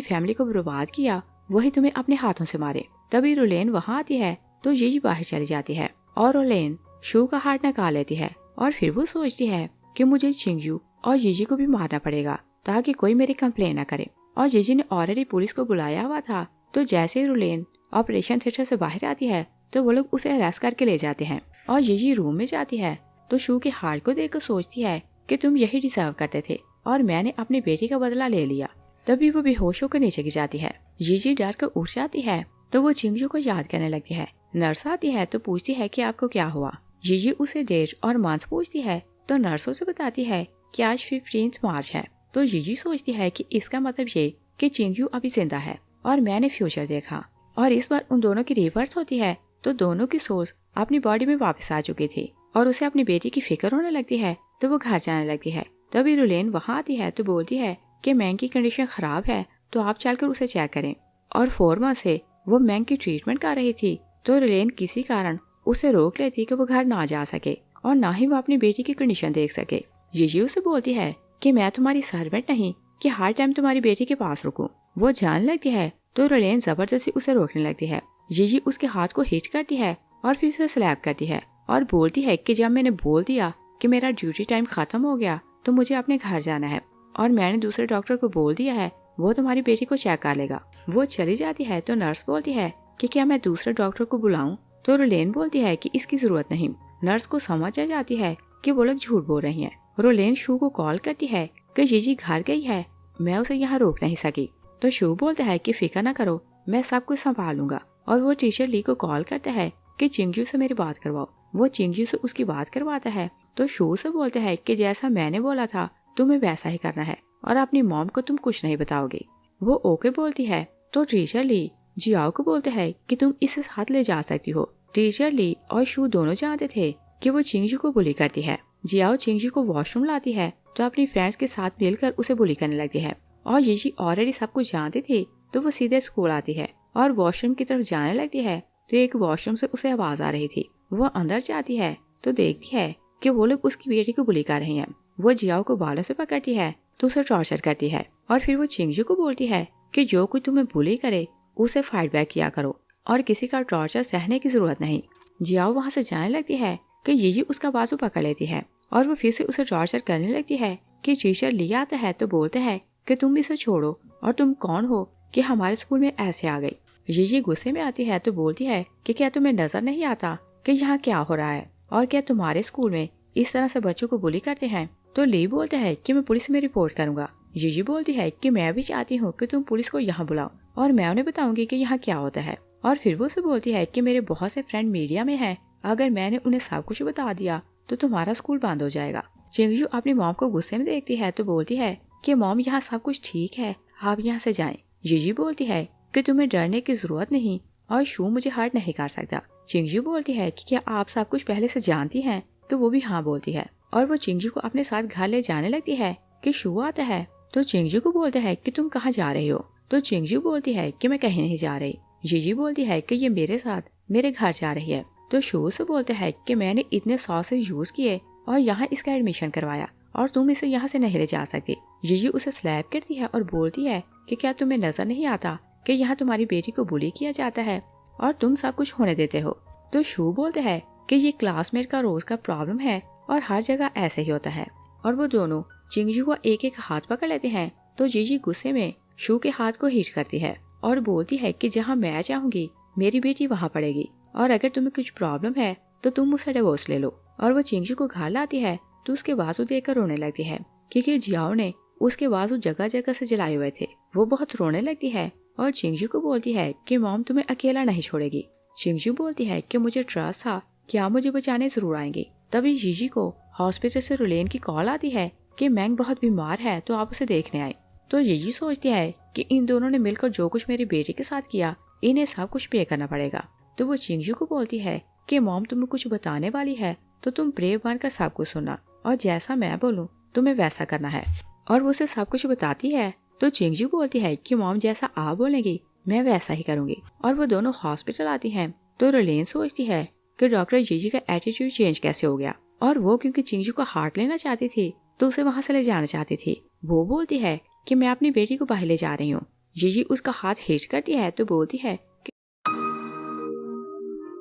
फैमिली को बर्बाद किया वही तुम्हें अपने हाथों से मारे। तभी रोलेन वहाँ आती है तो जीजी बाहर चली जाती है और रोलेन शू का हार्ट निकाल लेती है और फिर वो सोचती है कि मुझे चिंगजू और जीजी को भी मारना पड़ेगा ताकि कोई मेरी कंप्लेन न करे। और जीजी ने ऑलरेडी पुलिस को बुलाया हुआ था। तो जैसे ही रोलेन ऑपरेशन थिएटर से बाहर आती है तो वो लोग उसे अरेस्ट करके ले जाते हैं और जीजी रूम में जाती है तो शू के हार्ट को देखकर सोचती है कि तुम यही डिजर्व करते थे और मैंने अपनी बेटी का बदला ले लिया। तभी वो बेहोश होकर नीचे गिर जाती है। जीजी डर कर उठ जाती है तो वो चिंगजू को याद करने लगती है। नर्स आती है तो पूछती है कि आपको क्या हुआ। जीजी उसे डेट और मंथ पूछती है तो नर्स उसे बताती है कि आज 15 मार्च है। तो जीजी सोचती है कि इसका मतलब ये कि चिंगजू अभी जिंदा है और मैंने फ्यूचर देखा और इस बार उन दोनों की रिवर्स होती है तो दोनों की सोच अपनी बॉडी में वापस आ चुकी थी और उसे अपनी बेटी की फिक्र होने लगती है तो वो घर जाने लगती है। तभी रोलेन वहाँ आती है तो बोलती है कि मैंग की कंडीशन खराब है तो आप चलकर उसे चेक करें। और 4 माह से वो मैंग की ट्रीटमेंट कर रही थी तो रोलेन किसी कारण उसे रोक लेती कि वो घर ना जा सके और ना ही वो अपनी बेटी की कंडीशन देख सके। जीजी उसे बोलती है कि मैं तुम्हारी सर्वेंट नहीं कि हर टाइम तुम्हारी बेटी के पास रुकूं। वो जाने लगती है तो रोलेन जबरदस्ती उसे रोकने लगती है। जीजी उसके हाथ को हिट करती है और फिर उसे स्लैप करती है और बोलती है कि जब मैंने बोल दिया कि मेरा ड्यूटी टाइम खत्म हो गया तो मुझे अपने घर जाना है और मैंने दूसरे डॉक्टर को बोल दिया है वो तुम्हारी बेटी को चेक कर लेगा। वो चली जाती है तो नर्स बोलती है कि क्या मैं दूसरे डॉक्टर को बुलाऊं। तो रोलेन बोलती है कि इसकी जरूरत नहीं। नर्स को समझ आ जाती है कि वो लोग झूठ बोल रही हैं। रोलेन शू को कॉल करती है कि जीजी घर गई है, मैं उसे यहाँ रोक नहीं सकी। तो शू बोलता है कि फिक्र न करो, मैं सब कुछ संभालूंगा। और वो टीचर ली को कॉल करता है कि चिंगजू से मेरी बात करवाओ। वो चिंगजू से उसकी बात करवाता है तो शू से बोलता है कि जैसा मैंने बोला था तुम्हें वैसा ही करना है और अपनी मॉम को तुम कुछ नहीं बताओगे। वो ओके बोलती है तो टीचर ली जियाओ को बोलते है कि तुम इसे साथ ले जा सकती हो। टीचर ली और शू दोनों जानते थे कि वो चिंगजू को बुली करती है। जियाओ चिंगजू को वॉशरूम लाती है तो अपनी फ्रेंड्स के साथ मिलकर उसे बुली करने लगती है और जीजी ऑलरेडी सब कुछ जानती थी तो वो सीधे स्कूल आती है और वॉशरूम की तरफ जाने लगती है तो एक वॉशरूम से उसे आवाज आ रही थी। वो अंदर जाती है तो देखती है कि वो लोग उसकी बेटी को बुली कर रहे हैं। वो जियाओ को बालों से पकड़ती है तो उसे टॉर्चर करती है और फिर वो चिंगजू को बोलती है कि जो कोई तुम्हें बुली करे उसे फाइट बैक किया करो और किसी का टॉर्चर सहने की जरूरत नहीं। जियाओ वहाँ से जाने लगती है कि यही उसका बाजू पकड़ लेती है और वो फिर से उसे टॉर्चर करने लगती है कि टीचर ली आता है तो बोलते हैं कि तुम इसे छोड़ो और तुम कौन हो कि हमारे स्कूल में ऐसे आ गई। ये गुस्से में आती है तो बोलती है कि क्या तुम्हें नजर नहीं आता कि यहाँ क्या हो रहा है और क्या तुम्हारे स्कूल में इस तरह से बच्चों को बुली करते हैं। तो ली बोलता है कि मैं पुलिस में रिपोर्ट करूंगा। जीजी बोलती है कि मैं भी चाहती हूँ कि तुम पुलिस को यहाँ बुलाओ और मैं उन्हें बताऊंगी कि यहाँ क्या होता है। और फिर वो उसे बोलती है कि मेरे बहुत से फ्रेंड मीडिया में हैं, अगर मैंने उन्हें सब कुछ बता दिया तो तुम्हारा स्कूल बंद हो जाएगा। चिंगजू अपनी मॉम को गुस्से में देखती है तो बोलती है कि मॉम यहाँ सब कुछ ठीक है, आप यहाँ से जाएं। जीजी बोलती है कि तुम्हें डरने की जरूरत नहीं और शू मुझे हर्ट नहीं कर सकता। चिंगजू बोलती है कि क्या आप सब कुछ पहले से जानती हैं, तो वो भी हाँ बोलती है और वो चिंगजू को अपने साथ घर ले जाने लगती है कि शू आता है तो चिंगजू को बोलता है कि तुम कहाँ जा रही हो। तो चिंगजू बोलती है कि मैं कहीं नहीं जा रही। जीजी बोलती है कि ये मेरे साथ मेरे घर जा रही है। तो शू से बोलता है कि मैंने इतने सॉसेज यूज किए और यहाँ इसका एडमिशन करवाया और तुम इसे यहाँ से नहीं ले जा सकती। जीजी उसे स्लैप करती है और बोलती है कि क्या तुम्हें नजर नहीं आता कि यहाँ तुम्हारी बेटी को बुली किया जाता है और तुम सब कुछ होने देते हो। तो शू बोलते है कि ये क्लासमेट का रोज का प्रॉब्लम है और हर जगह ऐसे ही होता है। और वो दोनों चिंगजू को एक एक हाथ पकड़ लेते हैं। तो जीजी गुस्से में शू के हाथ को हिट करती है और बोलती है कि जहाँ मैं चाहूंगी मेरी बेटी वहाँ पड़ेगी और अगर तुम्हें कुछ प्रॉब्लम है तो तुम मुझसे डिवोर्स ले लो। और वो चिंगजू को घर लाती है तो उसके बाजू देखकर रोने लगती है क्योंकि जियाओ ने उसके बाजू जगह जगह से जलाए हुए थे। वो बहुत रोने लगती है और चिंगजू को बोलती है कि मॉम तुम्हें अकेला नहीं छोड़ेगी। चिंगजू बोलती है कि मुझे ट्रस्ट था कि आप मुझे बचाने जरूर आएंगे। तभी जीजी को हॉस्पिटल से रोलेन की कॉल आती है कि मैंग बहुत बीमार है तो आप उसे देखने आए। तो जीजी सोचती है कि इन दोनों ने मिलकर जो कुछ मेरी बेटी के साथ किया इन्हें सब कुछ पे करना पड़ेगा। तो वो चिंगजू को बोलती है कि मॉम तुम्हें कुछ बताने वाली है तो तुम ब्रेव बनकर सब कुछ सुनना और जैसा मैं बोलूं तुम्हें वैसा करना है। और वो उसे सब कुछ बताती है। तो चिंगजू बोलती है कि मॉम जैसा आप बोलेंगी मैं वैसा ही करूंगी। और वो दोनों हॉस्पिटल आती हैं। तो रोलेन सोचती है कि डॉक्टर जीजी का एटीट्यूड चेंज कैसे हो गया, और वो क्योंकि चिंगजू को हार्ट लेना चाहती थी तो उसे वहाँ से ले जाना चाहती थी। वो बोलती है कि मैं अपनी बेटी को बाहर ले जा रही हूँ। जीजी उसका हाथ हिच करती है तो बोलती है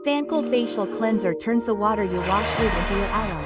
Fancl facial cleanser turns the water you wash with into your ally.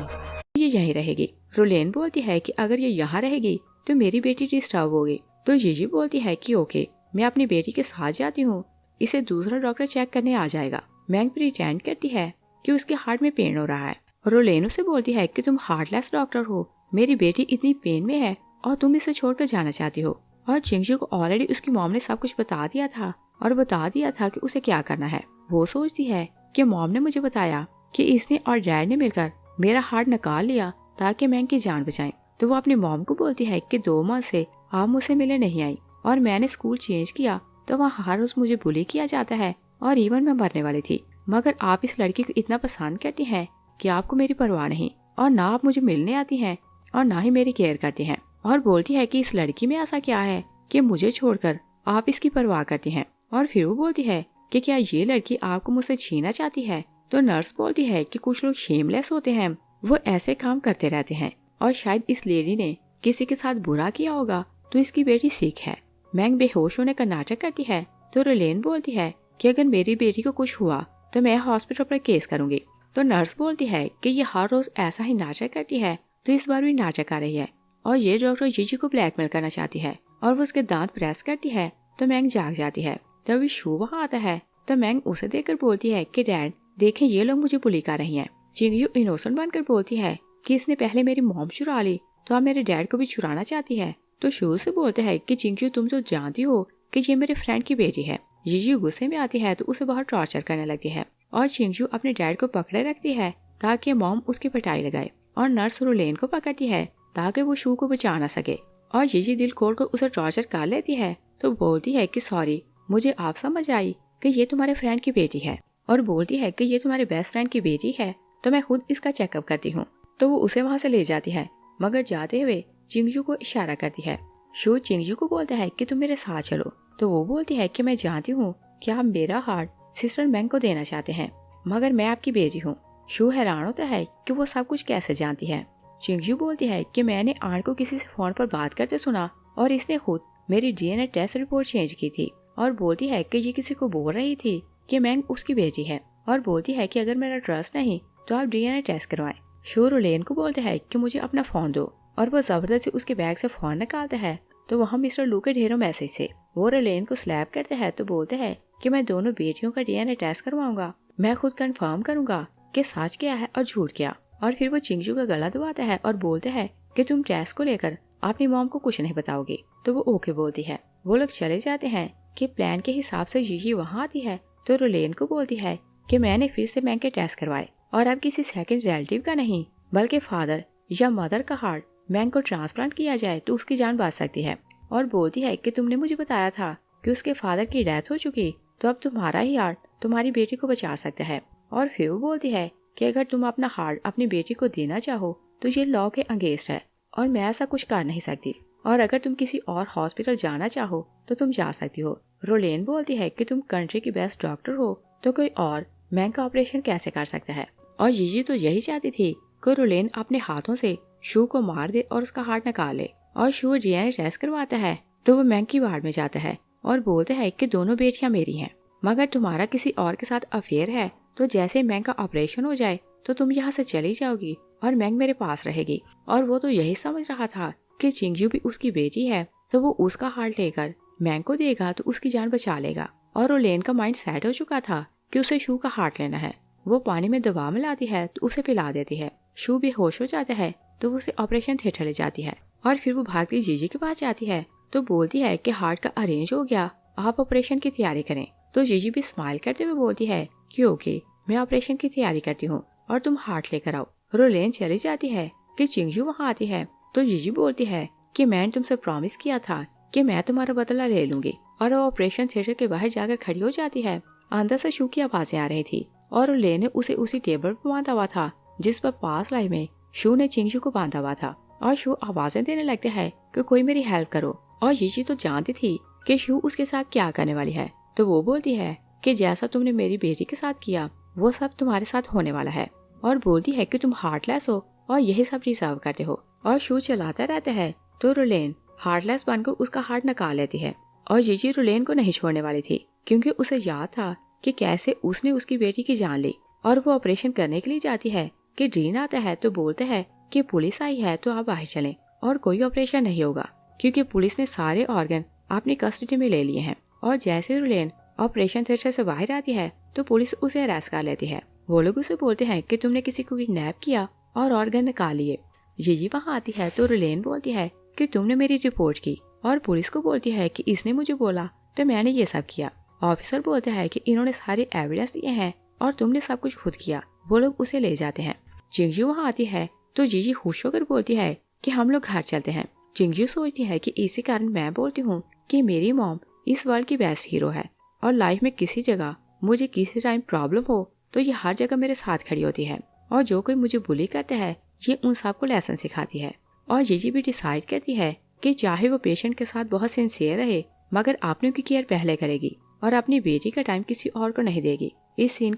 ये यहीं रहेगी। रोलेन बोलती है कि अगर ये यहाँ रहेगी तो मेरी बेटी डिस्टर्ब होगी। तो जीजी बोलती है कि ओके, मैं अपनी बेटी के साथ जाती हूँ, इसे दूसरा डॉक्टर चेक करने आ जाएगा। मैंग प्रिटेंड करती है कि उसके हार्ट में पेन हो रहा है। रोलेन उसे बोलती है कि तुम हार्टलेस डॉक्टर हो, मेरी बेटी इतनी पेन में है और तुम इसे छोड़कर जाना चाहती हो। और चिंगजू को ऑलरेडी उसकी मॉम ने सब कुछ बता दिया था और बता दिया था कि उसे क्या करना है। वो सोचती है कि मॉम ने मुझे बताया कि इसने और डैड ने मिलकर मेरा हार्ट निकाल लिया ताकि मैंग की जान बचाएं। तो वो अपनी मॉम को बोलती है कि 2 माह से आप मुझसे मिलने नहीं आई और मैंने स्कूल चेंज किया तो वहाँ हर रोज मुझे बुली किया जाता है और इवन मैं मरने वाली थी, मगर आप इस लड़की को इतना पसंद करती हैं कि आपको मेरी परवाह नहीं, और ना आप मुझे मिलने आती हैं और ना ही मेरी केयर करती हैं। और बोलती है कि इस लड़की में ऐसा क्या है कि मुझे छोड़कर आप इसकी परवाह करती हैं। और फिर वो बोलती है कि क्या ये लड़की आपको मुझसे छीनना चाहती है। तो नर्स बोलती है कि कुछ लोग शेमलेस होते हैं, वो ऐसे काम करते रहते हैं और शायद इस लेडी ने किसी के साथ बुरा किया होगा तो इसकी बेटी सिक है। मैंग बेहोश होने का नाटक करती है तो रोलेन बोलती है कि अगर मेरी बेटी को कुछ हुआ तो मैं हॉस्पिटल पर केस करूंगी। तो नर्स बोलती है कि ये हर रोज ऐसा ही नाटक करती है तो इस बार भी नाटक कर रही है और ये डॉक्टर जीजी को ब्लैकमेल करना चाहती है। और वो उसके दांत प्रेस करती है तो मैंग जाग जाती है। तभी शू वहाँ आता है तो मैंग उसे देखकर बोलती है कि डैड देखें, ये लोग मुझे बुली कर रही हैं। चिंगजू इनोसेंट बनकर बोलती है कि इसने पहले मेरी मॉम चुरा ली तो अब मेरे डैड को भी चुराना चाहती है। तो शू से बोलते हैं कि चिंगजू तुम तो जानती हो कि ये मेरे फ्रेंड की बेटी है। जीजी गुस्से में आती है तो उसे बहुत टॉर्चर करने लगती है और चिंगजू अपने डैड को पकड़े रखती है ताकि मॉम उसकी पिटाई लगाए। और नर्स रोलेन को पकड़ती है ताकि वो शू को बचा ना सके। और जीजी दिल खोल कर उसे टॉर्चर कर लेती है तो बोलती है कि सॉरी, मुझे आप समझ आई कि ये तुम्हारे फ्रेंड की बेटी है, और बोलती है कि ये तुम्हारे बेस्ट फ्रेंड की बेटी है तो मैं खुद इसका चेकअप करती हूँ। तो वो उसे वहाँ से ले जाती है, मगर जाते हुए चिंगजू को इशारा करती है। शू चिंगजू को बोलता है कि तुम मेरे साथ चलो। तो वो बोलती है कि मैं जानती हूँ कि आप मेरा हार्ट सिस्टर मैंग को देना चाहते हैं, मगर मैं आपकी बेटी हूँ। शू हैरान होता है कि वो सब कुछ कैसे जानती है। चिंगजू बोलती है कि मैंने आंट को किसी से फोन पर बात करते सुना और इसने खुद मेरी डीएनए टेस्ट रिपोर्ट चेंज की थी। और बोलती है कि ये किसी को बोल रही थी कि मैंग उसकी बेटी है, और बोलती है कि अगर मेरा ट्रस्ट नहीं तो आप डीएनए टेस्ट करवाएं। शू रोलेन को बोलते हैं कि मुझे अपना फोन दो, और वो जबरदस्ती उसके बैग से फोन निकालता है तो वहाँ मिस्टर लू के ढेरों मैसेज से वो रोलेन को स्लैप करते हैं तो बोलते हैं कि मैं दोनों बेटियों का डीएनए टेस्ट करवाऊंगा, मैं खुद कंफर्म करूंगा कि सच क्या है और झूठ क्या। और फिर वो चिंगजू का गला दबाता है और बोलते हैं कि तुम टेस्ट को लेकर अपनी मॉम को कुछ नहीं बताओगे। तो वो ओके बोलती है। वो लोग चले जाते हैं कि प्लान के हिसाब से जीजी वहाँ आती है तो रोलेन को बोलती है कि मैंने फिर से मैंग के टेस्ट करवाए और अब किसी सेकंड रिलेटिव का नहीं बल्कि फादर या मदर का हार्ट मैंग को ट्रांसप्लांट किया जाए तो उसकी जान बच सकती है। और बोलती है कि तुमने मुझे बताया था कि उसके फादर की डेथ हो चुकी, तो अब तुम्हारा ही हार्ट तुम्हारी बेटी को बचा सकता है। और फिर वो बोलती है कि अगर तुम अपना हार्ट अपनी बेटी को देना चाहो तो ये लॉ के अगेंस्ट है और मैं ऐसा कुछ कर नहीं सकती, और अगर तुम किसी और हॉस्पिटल जाना चाहो तो तुम जा सकती हो। रोलेन बोलती है कि तुम कंट्री की बेस्ट डॉक्टर हो तो कोई और मैंग का ऑपरेशन कैसे कर सकता है। और जीजी तो यही चाहती थी कि रोलेन अपने हाथों से शू को मार दे और उसका हार्ट निकाल ले। और शू डीएनए टेस्ट करवाता है तो वो मैंग की वार्ड में जाता है और बोलता है कि दोनों बेटियां मेरी हैं, मगर तुम्हारा किसी और के साथ अफेयर है तो जैसे मैंग का ऑपरेशन हो जाए तो तुम यहाँ से चली जाओगी और मैंग मेरे पास रहेगी। और वो तो यही समझ रहा था कि चिंगजू भी उसकी बेटी है तो वो उसका हार्ट लेकर मैंग को देगा तो उसकी जान बचा लेगा। और रोलेन का माइंड सेट हो चुका था कि उसे शू का हार्ट लेना है। वो पानी में दवा मिलाती है तो उसे पिला देती है। शू बेहोश हो जाता है तो वो उसे ऑपरेशन थिएटर ले जाती है और फिर वो भागती जीजी के पास जाती है तो बोलती है कि हार्ट का अरेंज हो गया, आप ऑपरेशन की तैयारी करें। तो जीजी भी स्माइल करते हुए बोलती है कि ओके, मैं ऑपरेशन की तैयारी करती हूँ और तुम हार्ट लेकर आओ। रोलेन चली जाती है कि चिंगजू वहाँ आती है तो जीजी बोलती है कि मैंने तुमसे प्रॉमिस किया था कि मैं तुम्हारा बदला ले लूंगी। और वो ऑपरेशन थिएटर के बाहर जाकर खड़ी हो जाती है। अंदर से शू की आवाजें आ रही थी और रोलेन ने उसे उसी टेबल पर बांधा हुआ था जिस पर पास लाइन में शू ने चिंगजू को बांधा हुआ था। और शू आवाजें देने लगते हैं कि कोई मेरी हेल्प करो। और जीजी तो जानती थी कि शू उसके साथ क्या करने वाली है तो वो बोलती है कि जैसा तुमने मेरी बेटी के साथ किया वो सब तुम्हारे साथ होने वाला है, और बोलती है कि तुम हार्टलेस हो और यही सब डिजर्व करते हो, और शू चलाता रहता है। तो रुलेन हार्टलेस बनकर उसका हार्ट निकाल लेती है, और जीजी रुलेन को नहीं छोड़ने वाली थी, क्योंकि उसे याद था कि कैसे उसने उसकी बेटी की जान ली। और वो ऑपरेशन करने के लिए जाती है कि ड्रीन आता है तो बोलते हैं कि पुलिस आई है तो आप बाहर चलें, और कोई ऑपरेशन नहीं होगा क्योंकि पुलिस ने सारे ऑर्गन अपनी कस्टडी में ले लिए हैं। और जैसे रुलेन ऑपरेशन थिएटर से बाहर आती है तो पुलिस उसे अरेस्ट कर लेती है। वो लोग उसे बोलते हैं कि तुमने किसी को किडनैप किया और ऑर्गन निकाल लिए। जीजी वहाँ आती है तो रुलेन बोलती है कि तुमने मेरी रिपोर्ट की, और पुलिस को बोलती है कि इसने मुझे बोला तो मैंने ये सब किया। ऑफिसर बोलता है कि इन्होंने सारे एविडेंस दिए हैं और तुमने सब कुछ खुद किया। वो लोग उसे ले जाते हैं। जिंगजू वहाँ आती है तो जीजी खुश होकर बोलती है कि हम लोग घर चलते हैं। जिंगजू सोचती है कि इसी कारण मैं बोलती हूँ कि मेरी मॉम इस वर्ल्ड की बेस्ट हीरो है, और लाइफ में किसी जगह मुझे किसी टाइम प्रॉब्लम हो तो ये हर जगह मेरे साथ खड़ी होती है, और जो कोई मुझे बुली करता है ये उन सबको लेसन सिखाती है। और जीजी भी डिसाइड करती है कि चाहे वो पेशेंट के साथ बहुत सिंसियर रहे, मगर अपने की केयर पहले करेगी और अपनी बेटी का टाइम किसी और को नहीं देगी। इस सीन